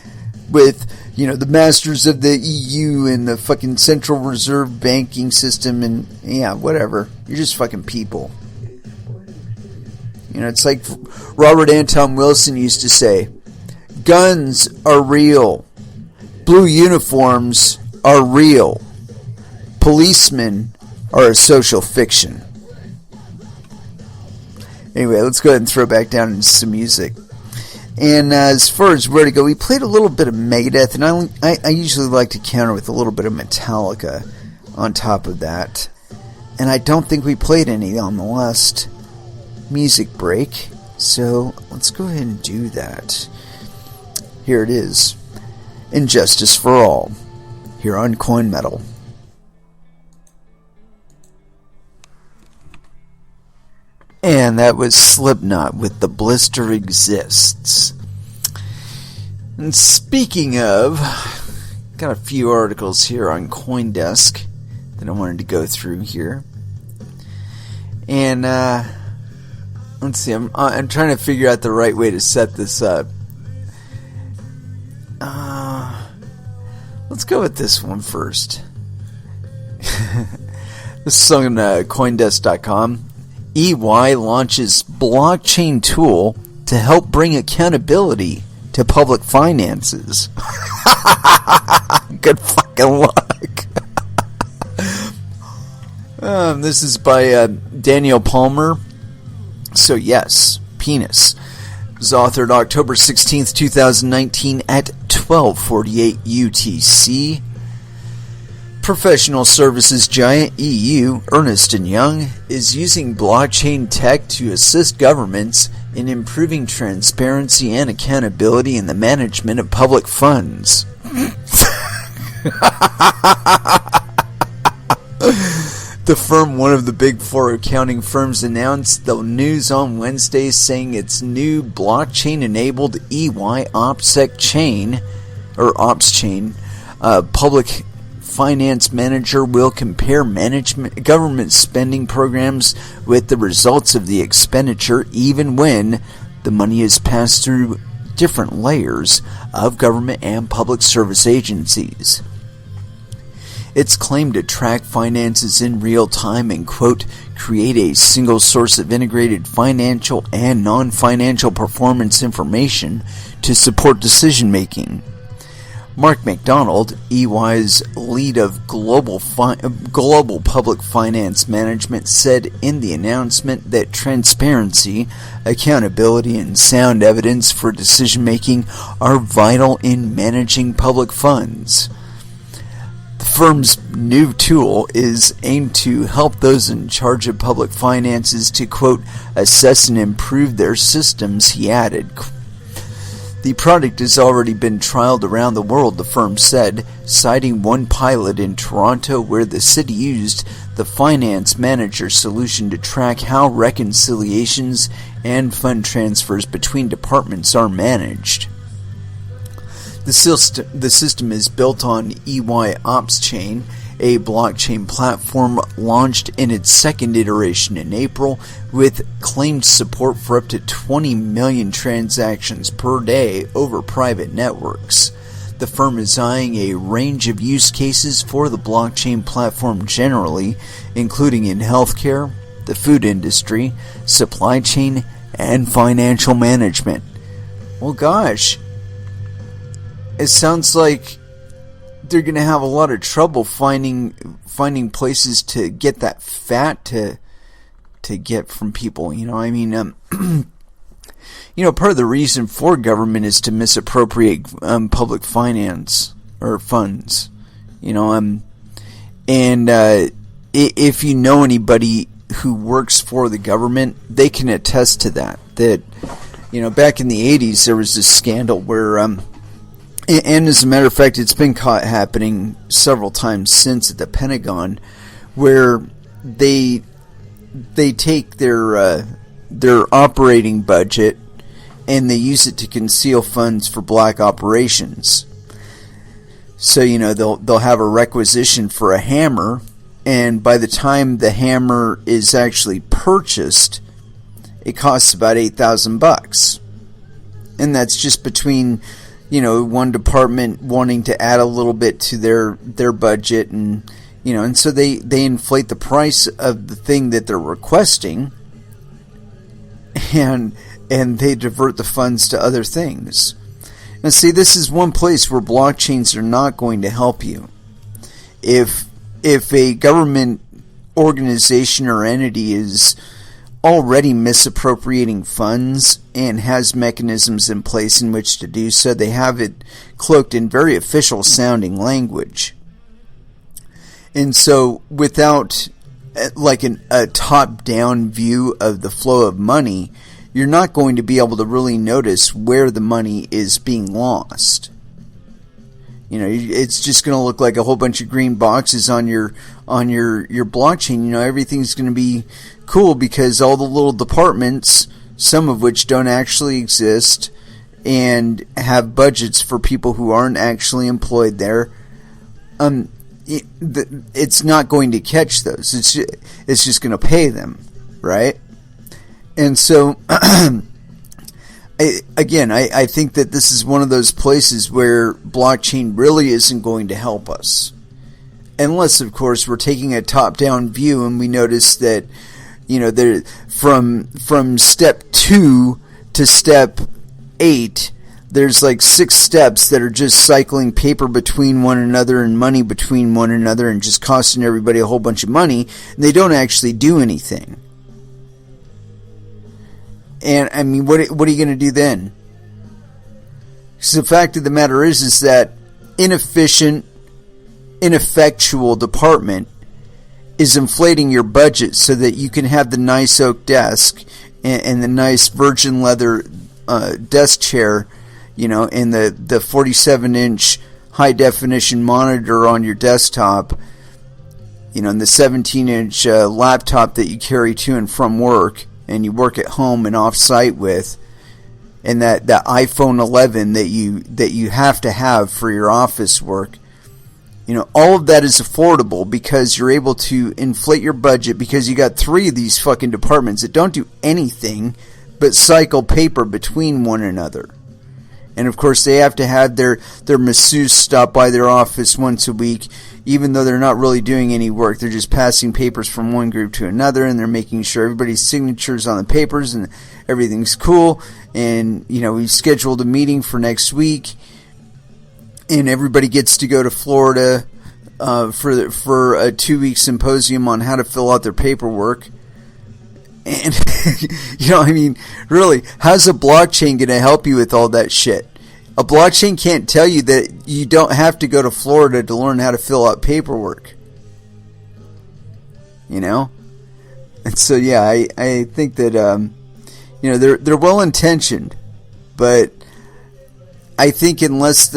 with, you know, the masters of the EU and the fucking Central Reserve banking system, and yeah, whatever. You're just fucking people. You know, it's like Robert Anton Wilson used to say, guns are real. Blue uniforms are real. Policemen are a social fiction. Anyway, let's go ahead and throw back down into some music. And as far as where to go, we played a little bit of Megadeth, and I usually like to counter with a little bit of Metallica on top of that. And I don't think we played any on the last music break, so let's go ahead and do that. Here it is. Injustice for All, here on Coin Metal. And that was Slipknot with The Blister Exists. And speaking of, got a few articles here on CoinDesk that I wanted to go through here. And let's see, I'm trying to figure out the right way to set this up. Let's go with this one first. This is on Coindesk.com. EY launches blockchain tool to help bring accountability to public finances. Good fucking luck. This is by Daniel Palmer. So yes, penis. It was authored October 16th, 2019 at 12:48 UTC. Professional services giant EU, Ernst & Young, is using blockchain tech to assist governments in improving transparency and accountability in the management of public funds. The firm, one of the big four accounting firms, announced the news on Wednesday, saying its new blockchain-enabled EY OPSEC chain, or Ops chain, public finance manager will compare government spending programs with the results of the expenditure, even when the money is passed through different layers of government and public service agencies. It's claimed to track finances in real time and, quote, create a single source of integrated financial and non-financial performance information to support decision making. Mark McDonald, EY's lead of global public finance management, said in the announcement that transparency, accountability, and sound evidence for decision-making are vital in managing public funds. The firm's new tool is aimed to help those in charge of public finances to, quote, assess and improve their systems, he added. The product has already been trialed around the world, the firm said, citing one pilot in Toronto where the city used the finance manager solution to track how reconciliations and fund transfers between departments are managed. The system is built on EY Ops Chain, a blockchain platform launched in its second iteration in April, with claimed support for up to 20 million transactions per day over private networks. The firm is eyeing a range of use cases for the blockchain platform generally, including in healthcare, the food industry, supply chain, and financial management. Well, gosh, it sounds like they're going to have a lot of trouble finding places to get that fat to get from people. You know, I mean, part of the reason for government is to misappropriate public finance or funds. And if you know anybody who works for the government, they can attest to that. That back in the 80s, there was this scandal where and as a matter of fact, it's been caught happening several times since at the Pentagon, where they take their operating budget and they use it to conceal funds for black operations. So they'll have a requisition for a hammer, and by the time the hammer is actually purchased, it costs about $8,000, and that's just between one department wanting to add a little bit to their budget, and and so they inflate the price of the thing that they're requesting, and they divert the funds to other things. Now, see, this is one place where blockchains are not going to help you. If a government organization or entity is already misappropriating funds and has mechanisms in place in which to do so, they have it cloaked in very official sounding language. And so without a top-down view of the flow of money, you're not going to be able to really notice where the money is being lost. It's just going to look like a whole bunch of green boxes on your blockchain. Everything's going to be cool because all the little departments, some of which don't actually exist and have budgets for people who aren't actually employed there, it's not going to catch those. It's just going to pay them, right? And so, I think that this is one of those places where blockchain really isn't going to help us. Unless, of course, we're taking a top-down view and we notice that, there, from step 2 to step 8, there's like 6 steps that are just cycling paper between one another and money between one another and just costing everybody a whole bunch of money, and they don't actually do anything. And, I mean, what are you going to do then? Because the fact of the matter is that ineffectual department is inflating your budget so that you can have the nice oak desk and the nice virgin leather desk chair, and the 47-inch high-definition monitor on your desktop, and the 17-inch laptop that you carry to and from work, and you work at home and off-site with, and that iPhone 11 that you have to have for your office work. All of that is affordable because you're able to inflate your budget because you got 3 of these fucking departments that don't do anything but cycle paper between one another. And of course they have to have their masseuse stop by their office once a week, even though they're not really doing any work. They're just passing papers from one group to another, and they're making sure everybody's signatures on the papers and everything's cool. And we've scheduled a meeting for next week, and everybody gets to go to Florida for a 2-week symposium on how to fill out their paperwork. And really, how's a blockchain going to help you with all that shit? A blockchain can't tell you that you don't have to go to Florida to learn how to fill out paperwork. And so I think that they're well intentioned, but I think unless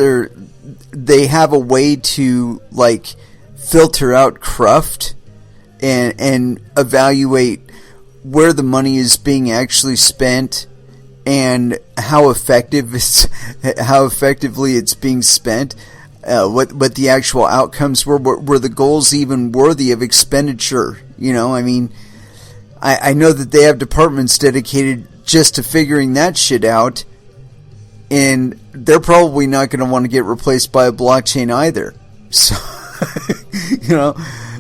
they have a way to filter out cruft and evaluate where the money is being actually spent and how effectively it's being spent, what the actual outcomes were the goals even worthy of expenditure? I know that they have departments dedicated just to figuring that shit out, and they're probably not going to want to get replaced by a blockchain either. So,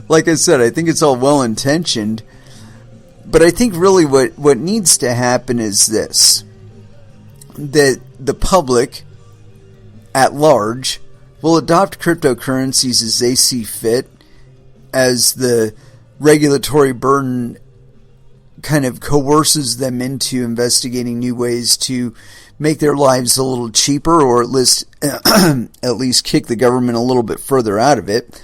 like I said, I think it's all well intentioned. But I think really what needs to happen is this: that the public at large will adopt cryptocurrencies as they see fit, as the regulatory burden kind of coerces them into investigating new ways to make their lives a little cheaper, or at least kick the government a little bit further out of it.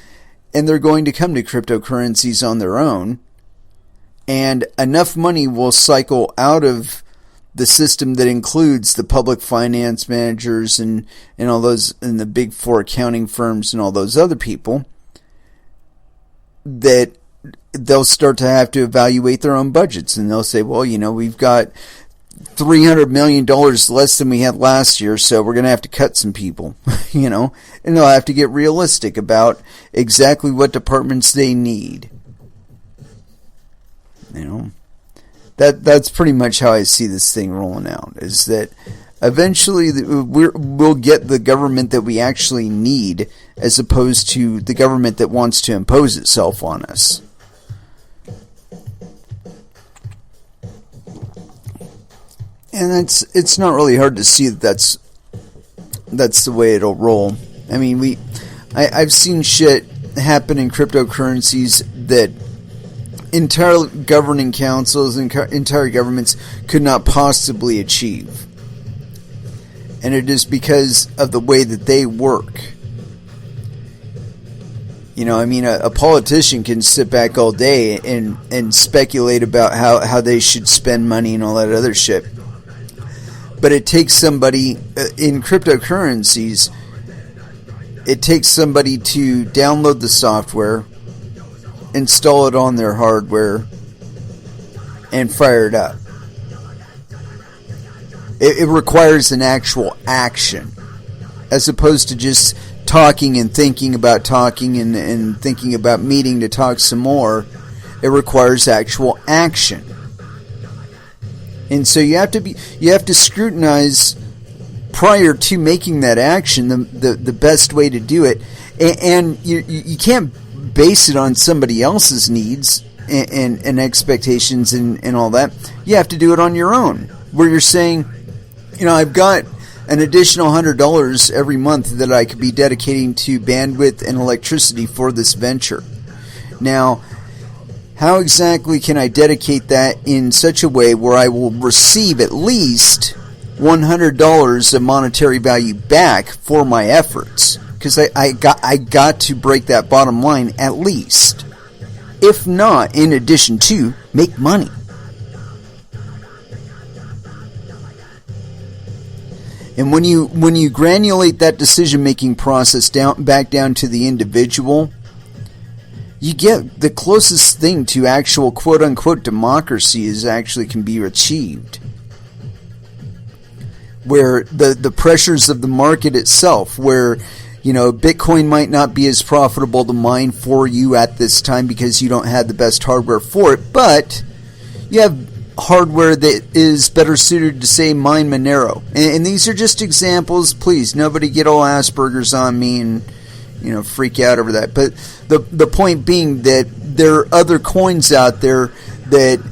And they're going to come to cryptocurrencies on their own. And enough money will cycle out of the system that includes the public finance managers and all those, and the big 4 accounting firms and all those other people, that they'll start to have to evaluate their own budgets. And they'll say, well, we've got $300 million less than we had last year, so we're going to have to cut some people, and they'll have to get realistic about exactly what departments they need. That's pretty much how I see this thing rolling out, is that eventually we'll get the government that we actually need, as opposed to the government that wants to impose itself on us. And it's not really hard to see that that's the way it'll roll. I mean, I've seen shit happen in cryptocurrencies that entire governing councils and entire governments could not possibly achieve. And it is because of the way that they work. A politician can sit back all day and speculate about how they should spend money and all that other shit. But it takes somebody, in cryptocurrencies, it takes somebody to download the software, install it on their hardware, and fire it up. It requires an actual action, as opposed to just talking and thinking about talking and thinking about meeting to talk some more. It requires actual action. And so you have to scrutinize prior to making that action the best way to do it. And you can't base it on somebody else's needs and expectations and all that. You have to do it on your own, where you're saying, I've got an additional $100 every month that I could be dedicating to bandwidth and electricity for this venture. Now, how exactly can I dedicate that in such a way where I will receive at least $100 of monetary value back for my efforts? Because I got to break that bottom line at least. If not, in addition to, make money. And when you granulate that decision-making process back down to the individual, you get the closest thing to actual quote-unquote democracy is actually can be achieved. Where the pressures of the market itself, where Bitcoin might not be as profitable to mine for you at this time because you don't have the best hardware for it, but you have hardware that is better suited to, say, mine Monero. And these are just examples. Please, nobody get all Asperger's on me and freak out over that. But the point being that there are other coins out there that,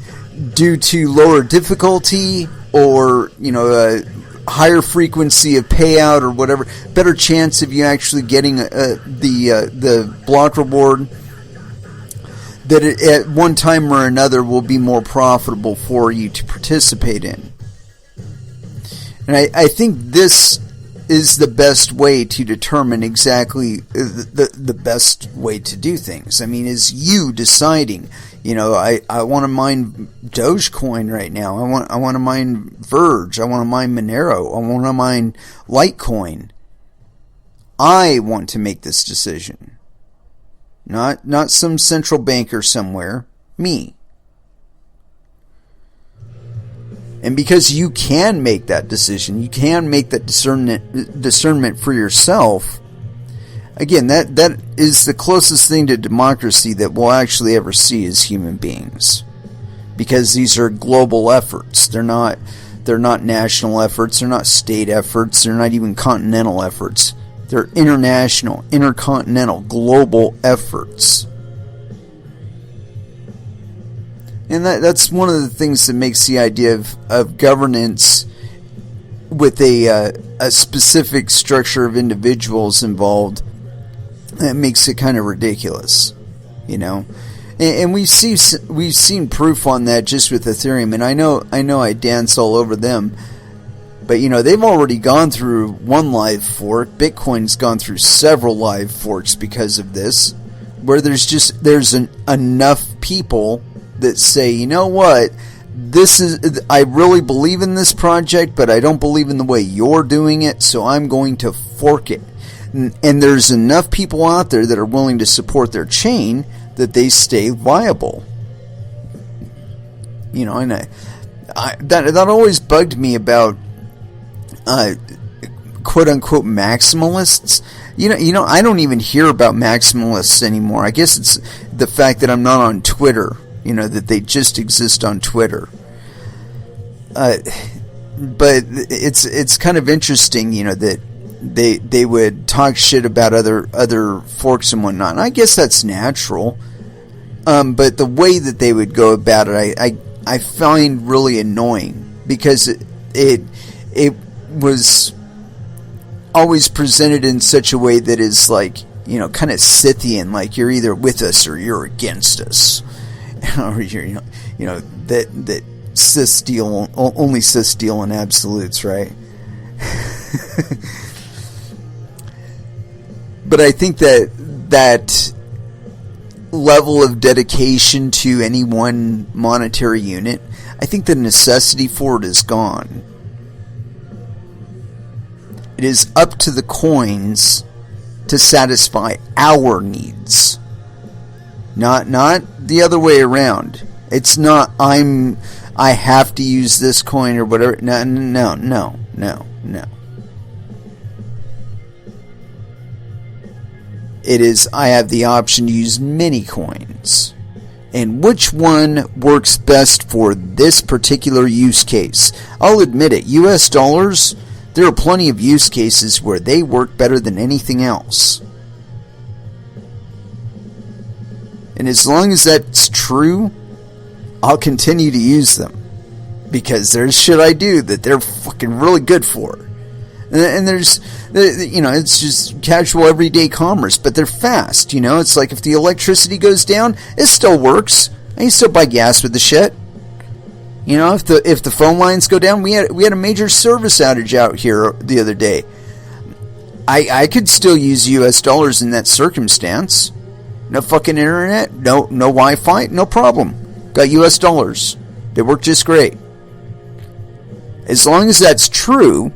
due to lower difficulty or a higher frequency of payout or whatever, better chance of you actually getting the block reward, that at one time or another will be more profitable for you to participate in. And I think this is the best way to determine exactly the best way to do things. I mean, is you deciding, I want to mine Dogecoin right now. I want to mine Verge. I want to mine Monero. I want to mine Litecoin. I want to make this decision. Not some central banker somewhere. Me. And because you can make that decision, you can make that discernment for yourself. Again, that is the closest thing to democracy that we'll actually ever see as human beings. Because these are global efforts. They're not national efforts, they're not state efforts, they're not even continental efforts. They're international, intercontinental, global efforts. And that's one of the things that makes the idea of governance with a specific structure of individuals involved, that makes it kind of ridiculous, And we've seen proof on that just with Ethereum. And I know I dance all over them, but they've already gone through one live fork. Bitcoin's gone through several live forks because of this, where there's enough people that say, you know what, I really believe in this project, but I don't believe in the way you're doing it, so I'm going to fork it. And there's enough people out there that are willing to support their chain that they stay viable. And that always bugged me about quote unquote maximalists. I don't even hear about maximalists anymore. I guess it's the fact that I'm not on Twitter. That they just exist on Twitter. But it's kind of interesting, that they would talk shit about other forks and whatnot. And I guess that's natural. But the way that they would go about it, I find really annoying, because it was always presented in such a way that is like, kind of Scythian, like you're either with us or you're against us. Or you're, that cis deal, only cis deal in absolutes, right? But I think that level of dedication to any one monetary unit, I think the necessity for it is gone. It is up to the coins to satisfy our needs. Not the other way around. It's not I have to use this coin or whatever. No. I have the option to use many coins. And which one works best for this particular use case? I'll admit it, US dollars, there are plenty of use cases where they work better than anything else. And as long as that's true, I'll continue to use them. Because there's shit I do that they're fucking really good for. And there's, it's just casual everyday commerce, but they're fast, It's like if the electricity goes down, it still works. I can still buy gas with the shit. If the phone lines go down, we had a major service outage out here the other day. I could still use US dollars in that circumstance. No fucking internet, no Wi-Fi, no problem. Got US dollars. They work just great. As long as that's true,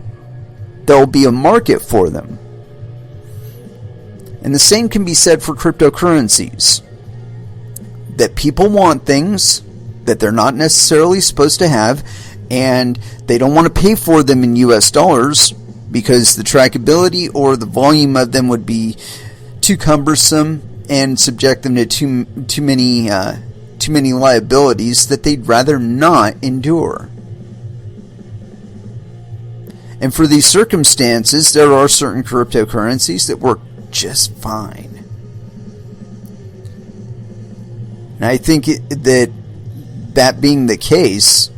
there will be a market for them. And the same can be said for cryptocurrencies. That people want things that they're not necessarily supposed to have, and they don't want to pay for them in US dollars because the trackability or the volume of them would be too cumbersome and subject them to too many liabilities that they'd rather not endure. And for these circumstances, there are certain cryptocurrencies that work just fine. And I think that being the case,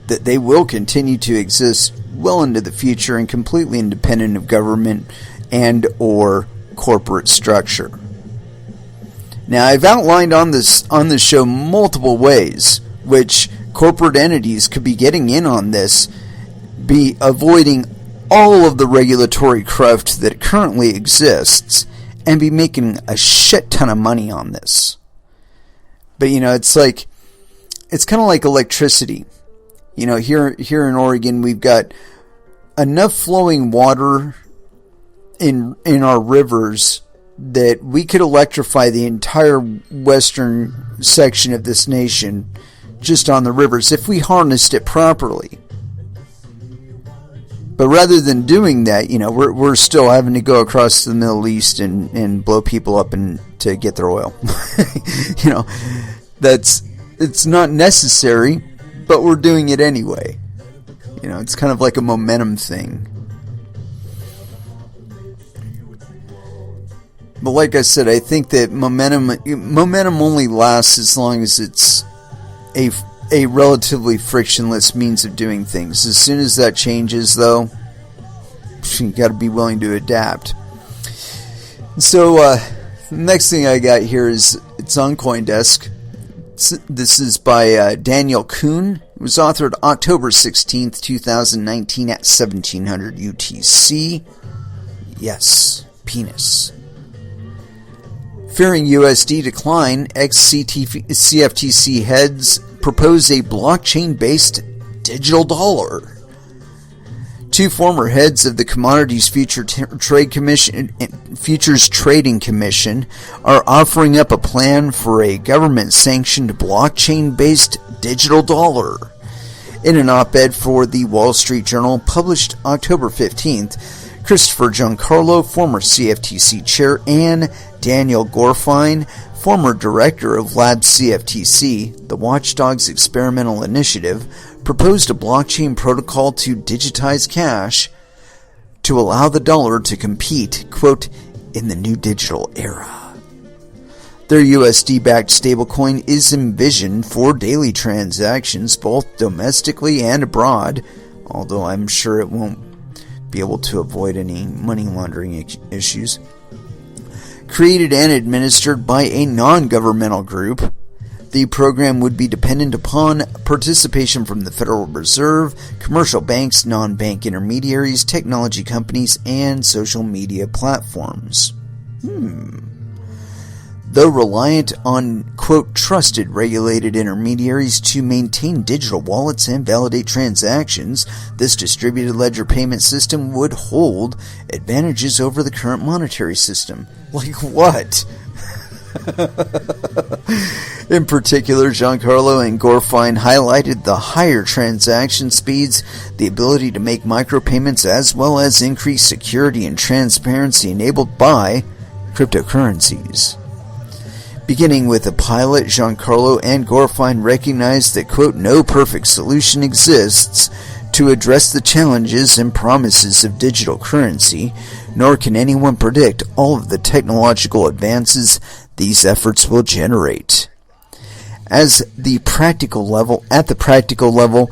that they will continue to exist well into the future and completely independent of government and or corporate structure. Now, I've outlined on this show multiple ways which corporate entities could be getting in on this, be avoiding all of the regulatory cruft that currently exists, and be making a shit ton of money on this. But it's kind of like electricity. Here in Oregon, we've got enough flowing water in our rivers that we could electrify the entire western section of this nation just on the rivers if we harnessed it properly. But rather than doing that, we're still having to go across the Middle East and blow people up to get their oil. It's not necessary, but we're doing it anyway. It's kind of like a momentum thing. But like I said, I think that momentum only lasts as long as it's a relatively frictionless means of doing things. As soon as that changes, though, you got to be willing to adapt. So, the next thing I got here it's on CoinDesk. This is by Daniel Kuhn. It was authored October 16th, 2019 at 1700 UTC. Yes, penis. Fearing USD decline, ex-CFTC heads propose a blockchain-based digital dollar. Two former heads of the Commodities Futures Trading Commission are offering up a plan for a government-sanctioned blockchain-based digital dollar. In an op-ed for the Wall Street Journal published October 15th, Christopher Giancarlo, former CFTC chair, and Daniel Gorfine, former director of Lab CFTC, the Watchdog's experimental initiative, proposed a blockchain protocol to digitize cash to allow the dollar to compete, quote, in the new digital era. Their USD-backed stablecoin is envisioned for daily transactions both domestically and abroad, although I'm sure it won't be able to avoid any money laundering issues. Created and administered by a non-governmental group, the program would be dependent upon participation from the Federal Reserve, commercial banks, non-bank intermediaries, technology companies, and social media platforms. Though reliant on, quote, trusted regulated intermediaries to maintain digital wallets and validate transactions, this distributed ledger payment system would hold advantages over the current monetary system. Like what? In particular, Giancarlo and Gorfine highlighted the higher transaction speeds, the ability to make micropayments, as well as increased security and transparency enabled by cryptocurrencies. Beginning with a pilot, Giancarlo and Gorfine recognized that, quote, no perfect solution exists to address the challenges and promises of digital currency, nor can anyone predict all of the technological advances these efforts will generate. At the practical level,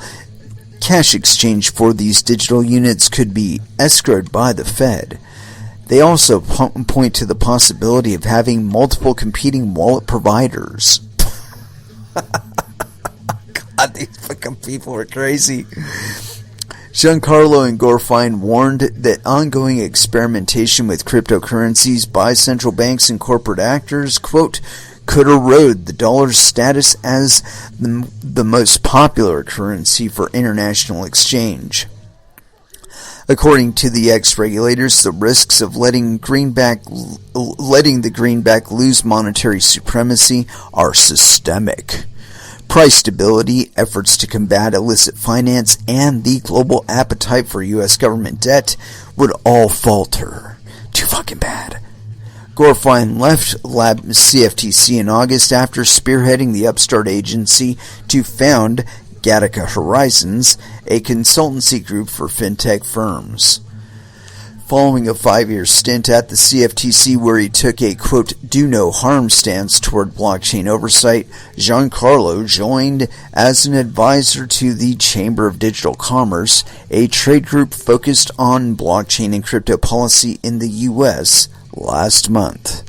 cash exchange for these digital units could be escrowed by the Fed. They also point to the possibility of having multiple competing wallet providers. God, these fucking people are crazy. Giancarlo and Gorfine warned that ongoing experimentation with cryptocurrencies by central banks and corporate actors, quote, could erode the dollar's status as the most popular currency for international exchange. According to the ex-regulators, the risks of letting the greenback lose monetary supremacy are systemic. Price stability, efforts to combat illicit finance, and the global appetite for U.S. government debt would all falter. Too fucking bad. Gorfine left CFTC in August after spearheading the upstart agency to found Gattaca Horizons, a consultancy group for fintech firms. Following a 5-year stint at the CFTC where he took a, quote, do no harm stance toward blockchain oversight, Giancarlo joined as an advisor to the Chamber of Digital Commerce, a trade group focused on blockchain and crypto policy in the U.S. last month.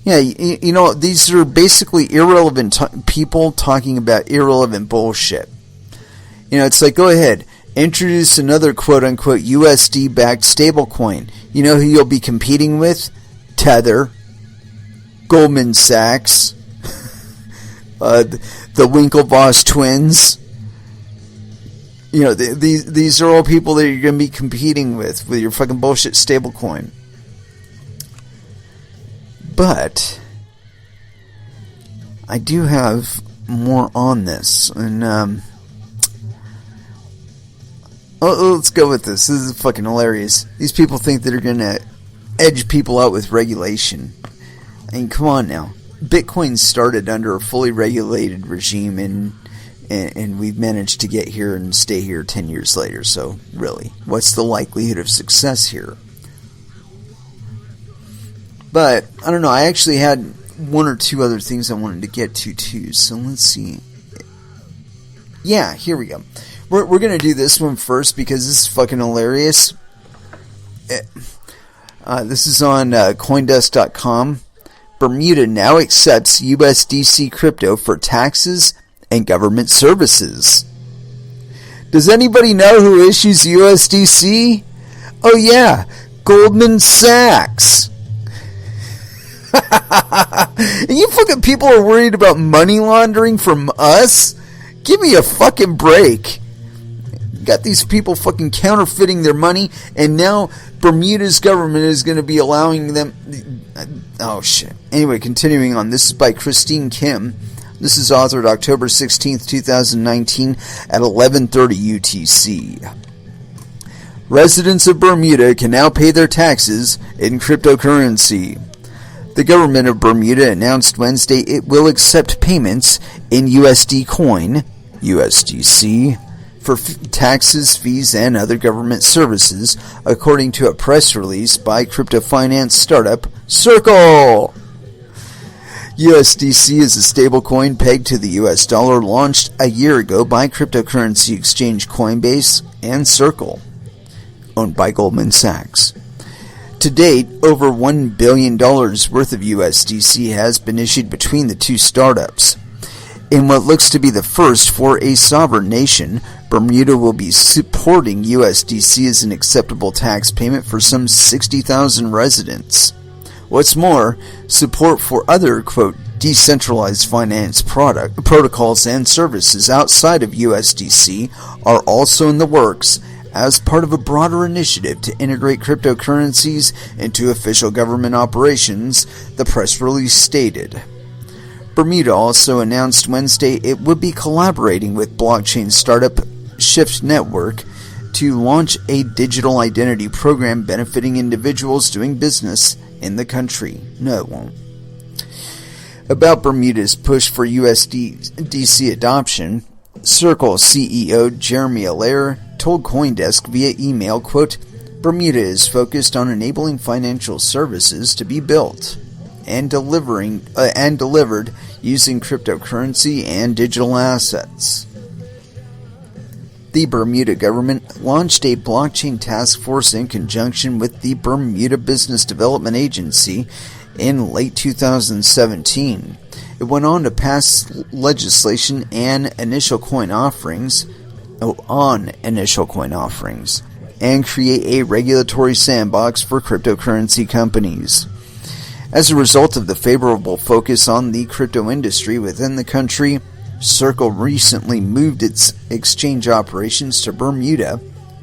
Yeah, you know, these are basically irrelevant people talking about irrelevant bullshit. You know, it's like, go ahead, introduce another quote-unquote USD-backed stablecoin. You know who you'll be competing with? Tether, Goldman Sachs, the Winklevoss twins. You know, these are all people that you're going to be competing with your fucking bullshit stablecoin. But I do have more on this, and let's go with this. This is fucking hilarious. These people think that they're going to edge people out with regulation. I mean, come on now. Bitcoin started under a fully regulated regime, and we've managed to get here and stay here 10 years later. So, really, what's the likelihood of success here? But, I don't know. I actually had one or two other things I wanted to get to, too. So, let's see. Yeah, here we go. We're going to do this one first because this is fucking hilarious. This is on Coindesk.com. Bermuda now accepts USDC crypto for taxes and government services. Does anybody know who issues USDC? Oh yeah, Goldman Sachs. And you fucking people are worried about money laundering from us? Give me a fucking break. Got these people fucking counterfeiting their money, and now Bermuda's government is going to be allowing them. Oh shit. Anyway, continuing on. This is by Christine Kim. This is authored October 16th, 2019 at 11:30 UTC. Residents of Bermuda can now pay their taxes in cryptocurrency. The government of Bermuda announced Wednesday it will accept payments in USD coin, USDC, for taxes, fees, and other government services, according to a press release by crypto finance startup Circle. USDC is a stablecoin pegged to the US dollar launched a year ago by cryptocurrency exchange Coinbase and Circle, owned by Goldman Sachs. To date, over $1 billion worth of USDC has been issued between the two startups. In what looks to be the first for a sovereign nation, Bermuda will be supporting USDC as an acceptable tax payment for some 60,000 residents. What's more, support for other, quote, decentralized finance protocols and services outside of USDC are also in the works as part of a broader initiative to integrate cryptocurrencies into official government operations, the press release stated. Bermuda also announced Wednesday it would be collaborating with blockchain startup Shift Network to launch a digital identity program benefiting individuals doing business in the country. No, it won't. About Bermuda's push for USDC adoption, Circle CEO Jeremy Allaire told CoinDesk via email, quote, Bermuda is focused on enabling financial services to be built and delivered using cryptocurrency and digital assets. The Bermuda government launched a blockchain task force in conjunction with the Bermuda Business Development Agency in late 2017. It went on to pass legislation on initial coin offerings, and create a regulatory sandbox for cryptocurrency companies. As a result of the favorable focus on the crypto industry within the country, Circle recently moved its exchange operations to Bermuda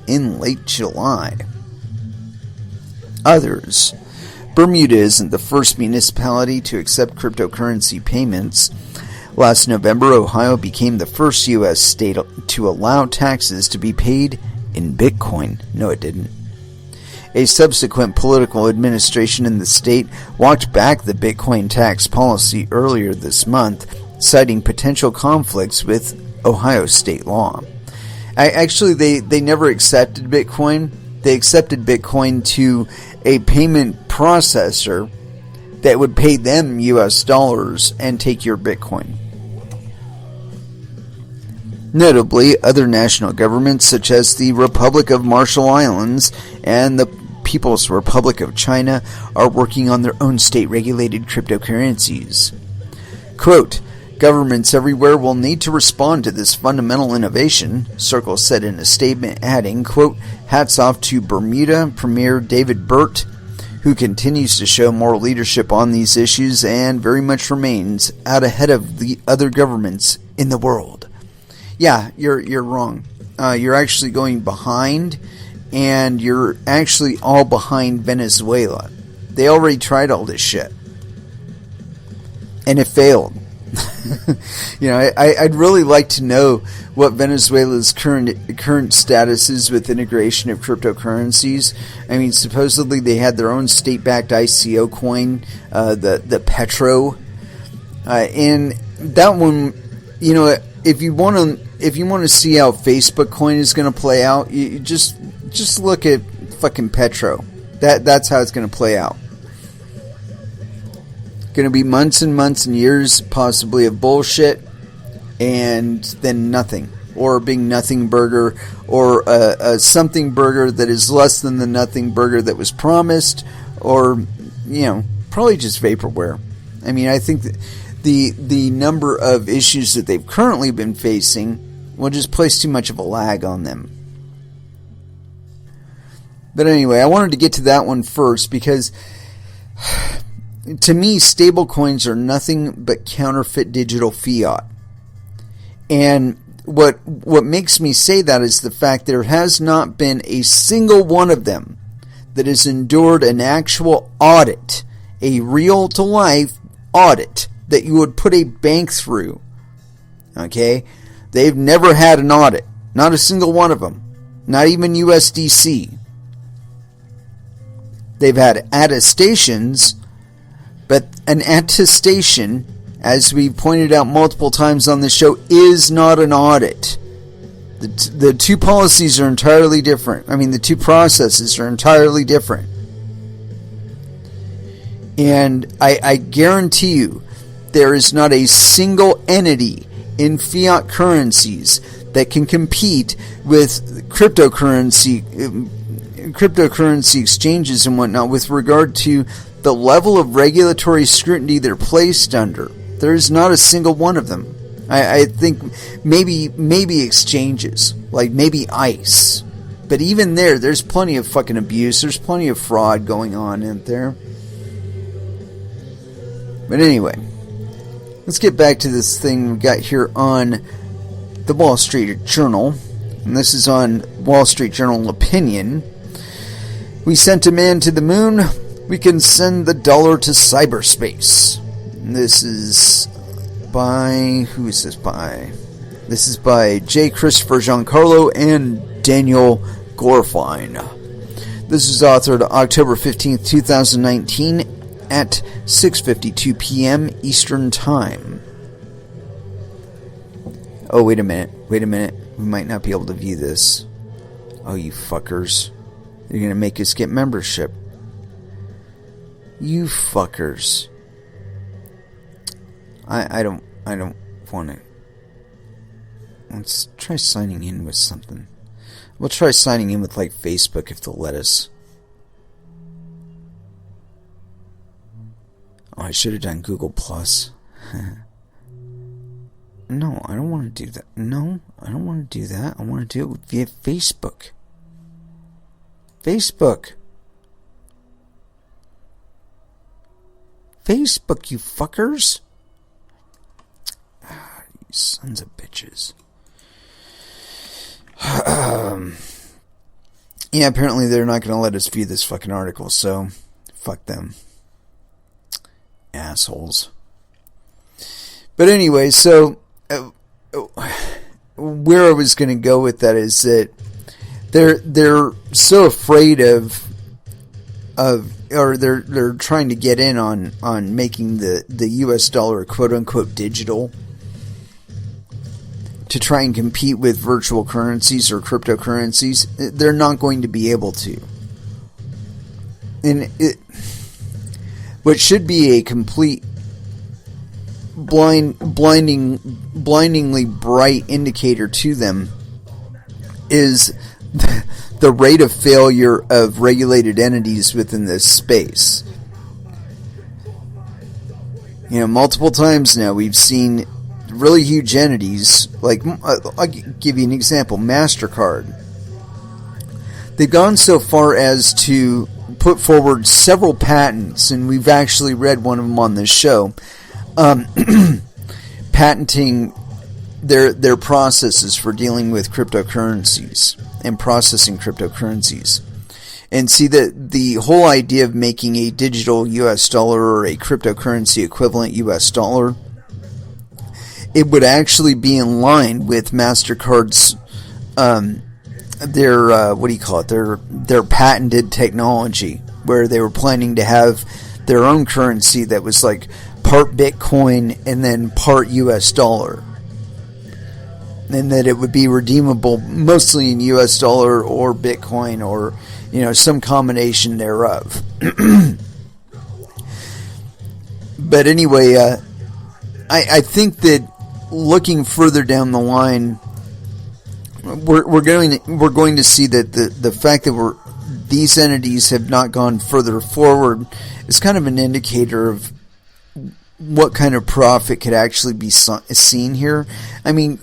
in late July. Others. Bermuda isn't the first municipality to accept cryptocurrency payments. Last November, Ohio became the first U.S. state to allow taxes to be paid in Bitcoin. No, it didn't. A subsequent political administration in the state walked back the Bitcoin tax policy earlier this month, citing potential conflicts with Ohio state law. They never accepted Bitcoin. They accepted Bitcoin to a payment processor that would pay them US dollars and take your Bitcoin. Notably, other national governments such as the Republic of Marshall Islands and the People's Republic of China are working on their own state-regulated cryptocurrencies. Quote, governments everywhere will need to respond to this fundamental innovation, Circle said in a statement, adding, quote, hats off to Bermuda Premier David Burt, who continues to show moral leadership on these issues and very much remains out ahead of the other governments in the world. Yeah, you're wrong. You're actually going behind, and you're actually all behind Venezuela. They already tried all this shit, and it failed. I'd really like to know what Venezuela's current status is with integration of cryptocurrencies. I mean, supposedly they had their own state-backed ICO coin, the Petro, and that one, if you want to see how Facebook coin is going to play out, you just look at fucking Petro. That's how it's going to play out. Going to be months and months and years possibly of bullshit, and then nothing, or being nothing burger, or a something burger that is less than the nothing burger that was promised, or probably just vaporware. I mean, I think that the number of issues that they've currently been facing will just place too much of a lag on them. But anyway, I wanted to get to that one first because to me, stablecoins are nothing but counterfeit digital fiat. And what makes me say that is the fact there has not been a single one of them that has endured an actual audit, a real-to-life audit that you would put a bank through. Okay? They've never had an audit. Not a single one of them. Not even USDC. They've had attestations, but an attestation, as we've pointed out multiple times on this show, is not an audit. The two policies are entirely different. I mean, the two processes are entirely different. And I guarantee you, there is not a single entity in fiat currencies that can compete with cryptocurrency exchanges and whatnot with regard to the level of regulatory scrutiny they're placed under. There is not a single one of them. I think maybe exchanges, like maybe ICE. But even there's plenty of fucking abuse. There's plenty of fraud going on in there. But anyway, let's get back to this thing we got here on the Wall Street Journal. And this is on Wall Street Journal Opinion. We sent a man to the moon. We can send the dollar to cyberspace. And this is by... Who is this by? This is by J. Christopher Giancarlo and Daniel Gorfine. This is authored October 15th, 2019 at 6:52 p.m. Eastern Time. Oh, wait a minute. We might not be able to view this. Oh, you fuckers. You're going to make us get membership. You fuckers. I don't want to. Let's try signing in with something. We'll try signing in with, like, Facebook if they'll let us. Oh, I should have done Google Plus. No, I don't want to do that. No, I don't want to do that. I want to do it via Facebook. Facebook, you fuckers. Ah, you sons of bitches. Yeah, apparently they're not going to let us view this fucking article, so fuck them. Assholes. But anyway, so where I was going to go with that is that they're so afraid of or they're trying to get in on making the US dollar quote unquote digital to try and compete with virtual currencies or cryptocurrencies. They're not going to be able to. And what should be a complete blindingly bright indicator to them is the rate of failure of regulated entities within this space. You know, multiple times now we've seen really huge entities, like, I'll give you an example, MasterCard. They've gone so far as to put forward several patents, and we've actually read one of them on this show, patenting their processes for dealing with cryptocurrencies and processing cryptocurrencies. And see that the whole idea of making a digital US dollar or a cryptocurrency equivalent US dollar, it would actually be in line with MasterCard's their patented technology, where they were planning to have their own currency that was like part Bitcoin and then part US dollar, and that it would be redeemable mostly in US dollar or Bitcoin or, you know, some combination thereof. But anyway, I think that looking further down the line, we're going to see that the fact that these entities have not gone further forward is kind of an indicator of what kind of profit could actually be seen here. I mean,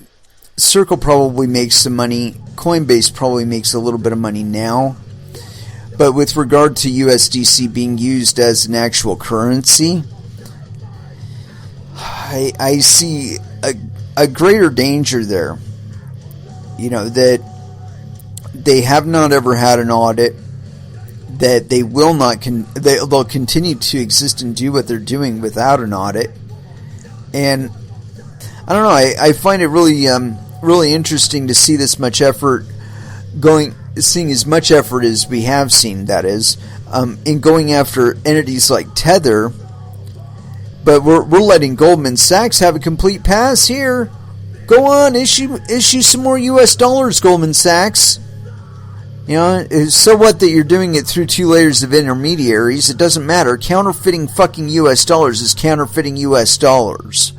Circle probably makes some money. Coinbase probably makes a little bit of money now. But with regard to USDC being used as an actual currency, I see a greater danger there. You know, that they have not ever had an audit, that they will not they'll continue to exist and do what they're doing without an audit. And I don't know, I find it really really interesting to see this much effort seeing as much effort as we have seen, that is, in going after entities like Tether. But we're letting Goldman Sachs have a complete pass here. Go on, issue some more US dollars, Goldman Sachs. You know, so what that you're doing it through two layers of intermediaries? It doesn't matter. Counterfeiting fucking US dollars is counterfeiting US dollars.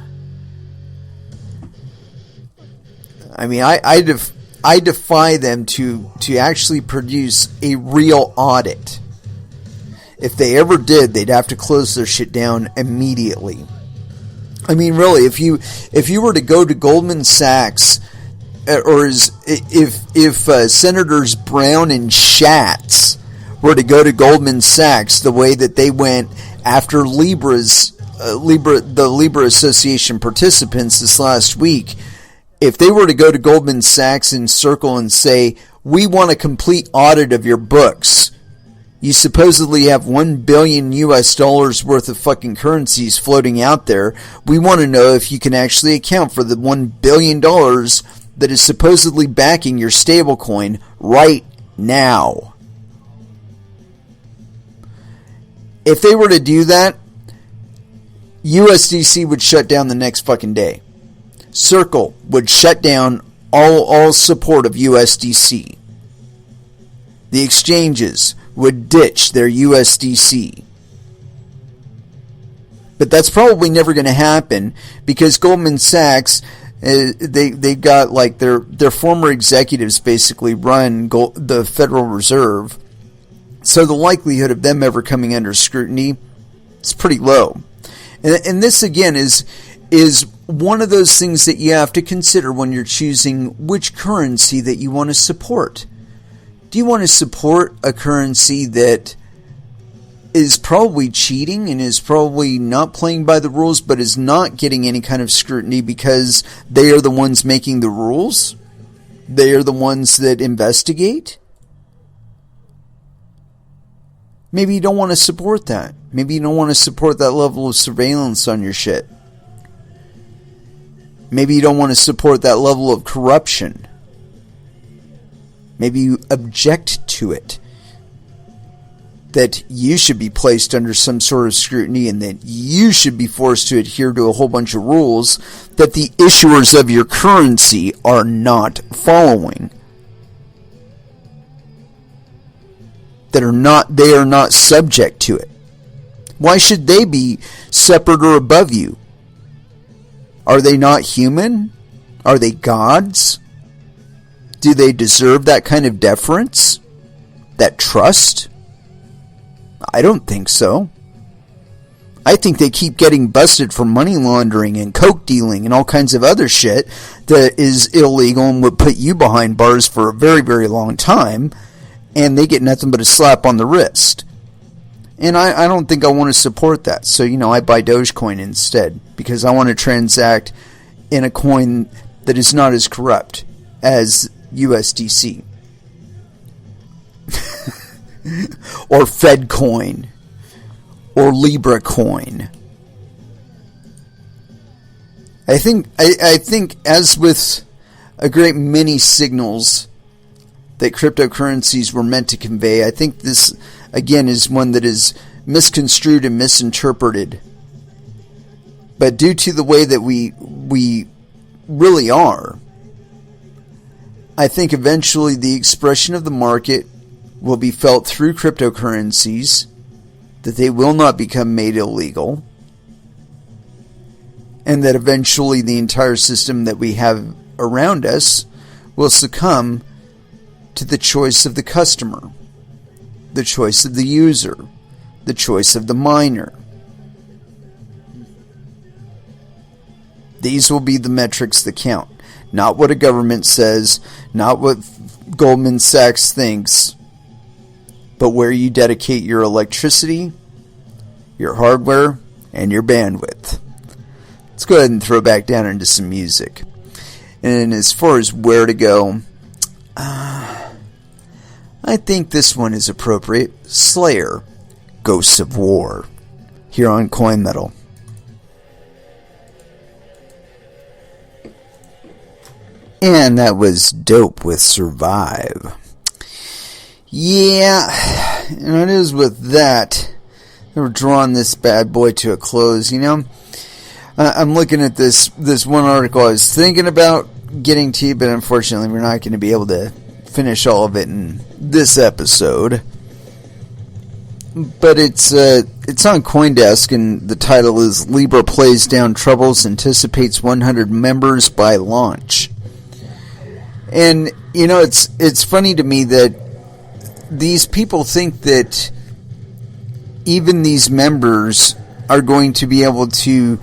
I mean, I defy them to actually produce a real audit. If they ever did, they'd have to close their shit down immediately. I mean, really, if you were to go to Goldman Sachs, or if Senators Brown and Schatz were to go to Goldman Sachs the way that they went after the Libra Association participants this last week, if they were to go to Goldman Sachs and Circle and say, we want a complete audit of your books. You supposedly have $1 billion US dollars worth of fucking currencies floating out there. We want to know if you can actually account for the $1 billion that is supposedly backing your stablecoin right now. If they were to do that, USDC would shut down the next fucking day. Circle would shut down all support of USDC. The exchanges would ditch their USDC. But that's probably never going to happen because Goldman Sachs, they got like their former executives basically run the Federal Reserve. So the likelihood of them ever coming under scrutiny is pretty low. And this again is one of those things that you have to consider when you're choosing which currency that you want to support. Do you want to support a currency that is probably cheating and is probably not playing by the rules, but is not getting any kind of scrutiny because they are the ones making the rules? They are the ones that investigate? Maybe you don't want to support that. Maybe you don't want to support that level of surveillance on your shit. Maybe you don't want to support that level of corruption. Maybe you object to it. That you should be placed under some sort of scrutiny and that you should be forced to adhere to a whole bunch of rules that the issuers of your currency are not following. They are not subject to it. Why should they be separate or above you? Are they not human? Are they gods? Do they deserve that kind of deference? That trust? I don't think so. I think they keep getting busted for money laundering and coke dealing and all kinds of other shit that is illegal and would put you behind bars for a very, very long time, and they get nothing but a slap on the wrist. And I don't think I want to support that. So, I buy Dogecoin instead because I want to transact in a coin that is not as corrupt as USDC. Or Fed coin. Or Libra coin. I think as with a great many signals that cryptocurrencies were meant to convey, I think this again is one that is misconstrued and misinterpreted. But due to the way that we really are, I think eventually the expression of the market will be felt through cryptocurrencies, that they will not become made illegal, and that eventually the entire system that we have around us will succumb to the choice of the customer, the choice of the user, the choice of the miner. These will be the metrics that count. Not what a government says, not what Goldman Sachs thinks, but where you dedicate your electricity, your hardware, and your bandwidth. Let's go ahead and throw back down into some music. And as far as where to go, I think this one is appropriate. Slayer, Ghosts of War, here on Coin Metal. And that was Dope with Survive. Yeah, and it is with that we're drawing this bad boy to a close. I'm looking at this one article I was thinking about getting to you, but unfortunately we're not going to be able to finish all of it in this episode. But it's on CoinDesk, and the title is Libra Plays Down Troubles, Anticipates 100 Members by Launch. And, it's funny to me that these people think that even these members are going to be able to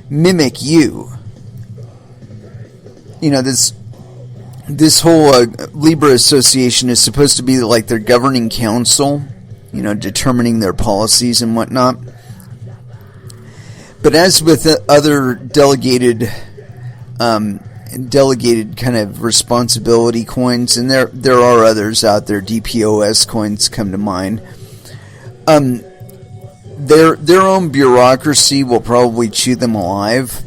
mimic you. This whole Libra Association is supposed to be like their governing council, determining their policies and whatnot. But as with other delegated kind of responsibility coins, and there are others out there, DPoS coins come to mind. Their own bureaucracy will probably chew them alive.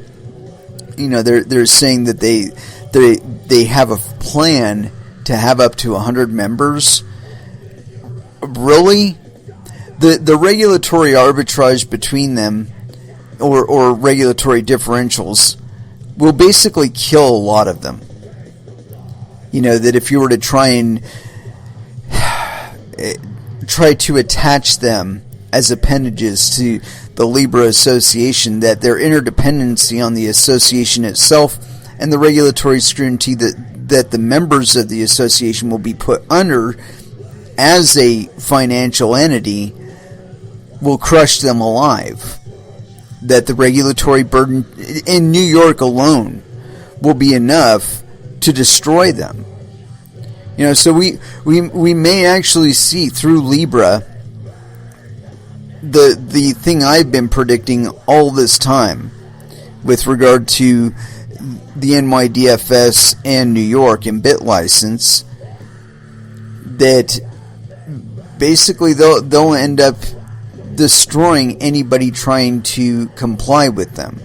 They're saying that they have a plan to have up to 100 members. Really? the regulatory arbitrage between them, or regulatory differentials, will basically kill a lot of them. That if you were to try to attach them as appendages to the Libra Association, that their interdependency on the association itself and the regulatory scrutiny that the members of the association will be put under as a financial entity will crush them alive. That the regulatory burden in New York alone will be enough to destroy them. So we may actually see through Libra the thing I've been predicting all this time with regard to the NYDFS and New York and BitLicense, that basically they'll end up destroying anybody trying to comply with them.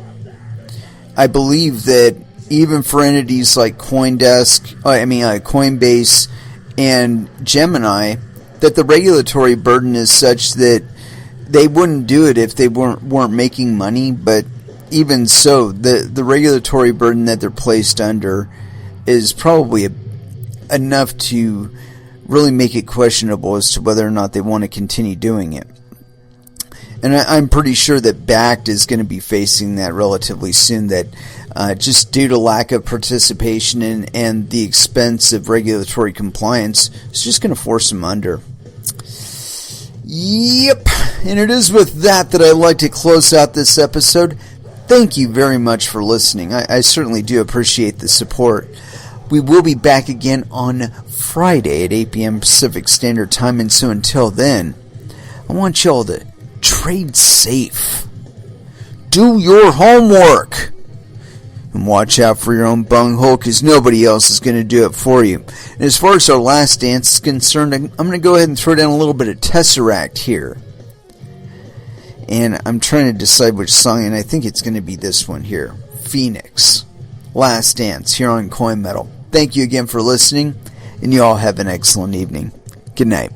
I believe that even for entities like Coinbase and Gemini, that the regulatory burden is such that they wouldn't do it if they weren't making money. But even so, the regulatory burden that they're placed under is probably enough to really make it questionable as to whether or not they want to continue doing it. And I'm pretty sure that BACT is going to be facing that relatively soon, that just due to lack of participation and the expense of regulatory compliance, it's just going to force them under. Yep, and it is with that I'd like to close out this episode. Thank you very much for listening. I certainly do appreciate the support. We will be back again on Friday at 8 p.m. Pacific Standard Time, and so until then, I want y'all to trade safe. Do your homework. And watch out for your own bunghole, because nobody else is going to do it for you. And as far as our last dance is concerned, I'm going to go ahead and throw down a little bit of Tesseract here. And I'm trying to decide which song, and I think it's going to be this one here. Phoenix. Last Dance here on Coin Metal. Thank you again for listening, and you all have an excellent evening. Good night.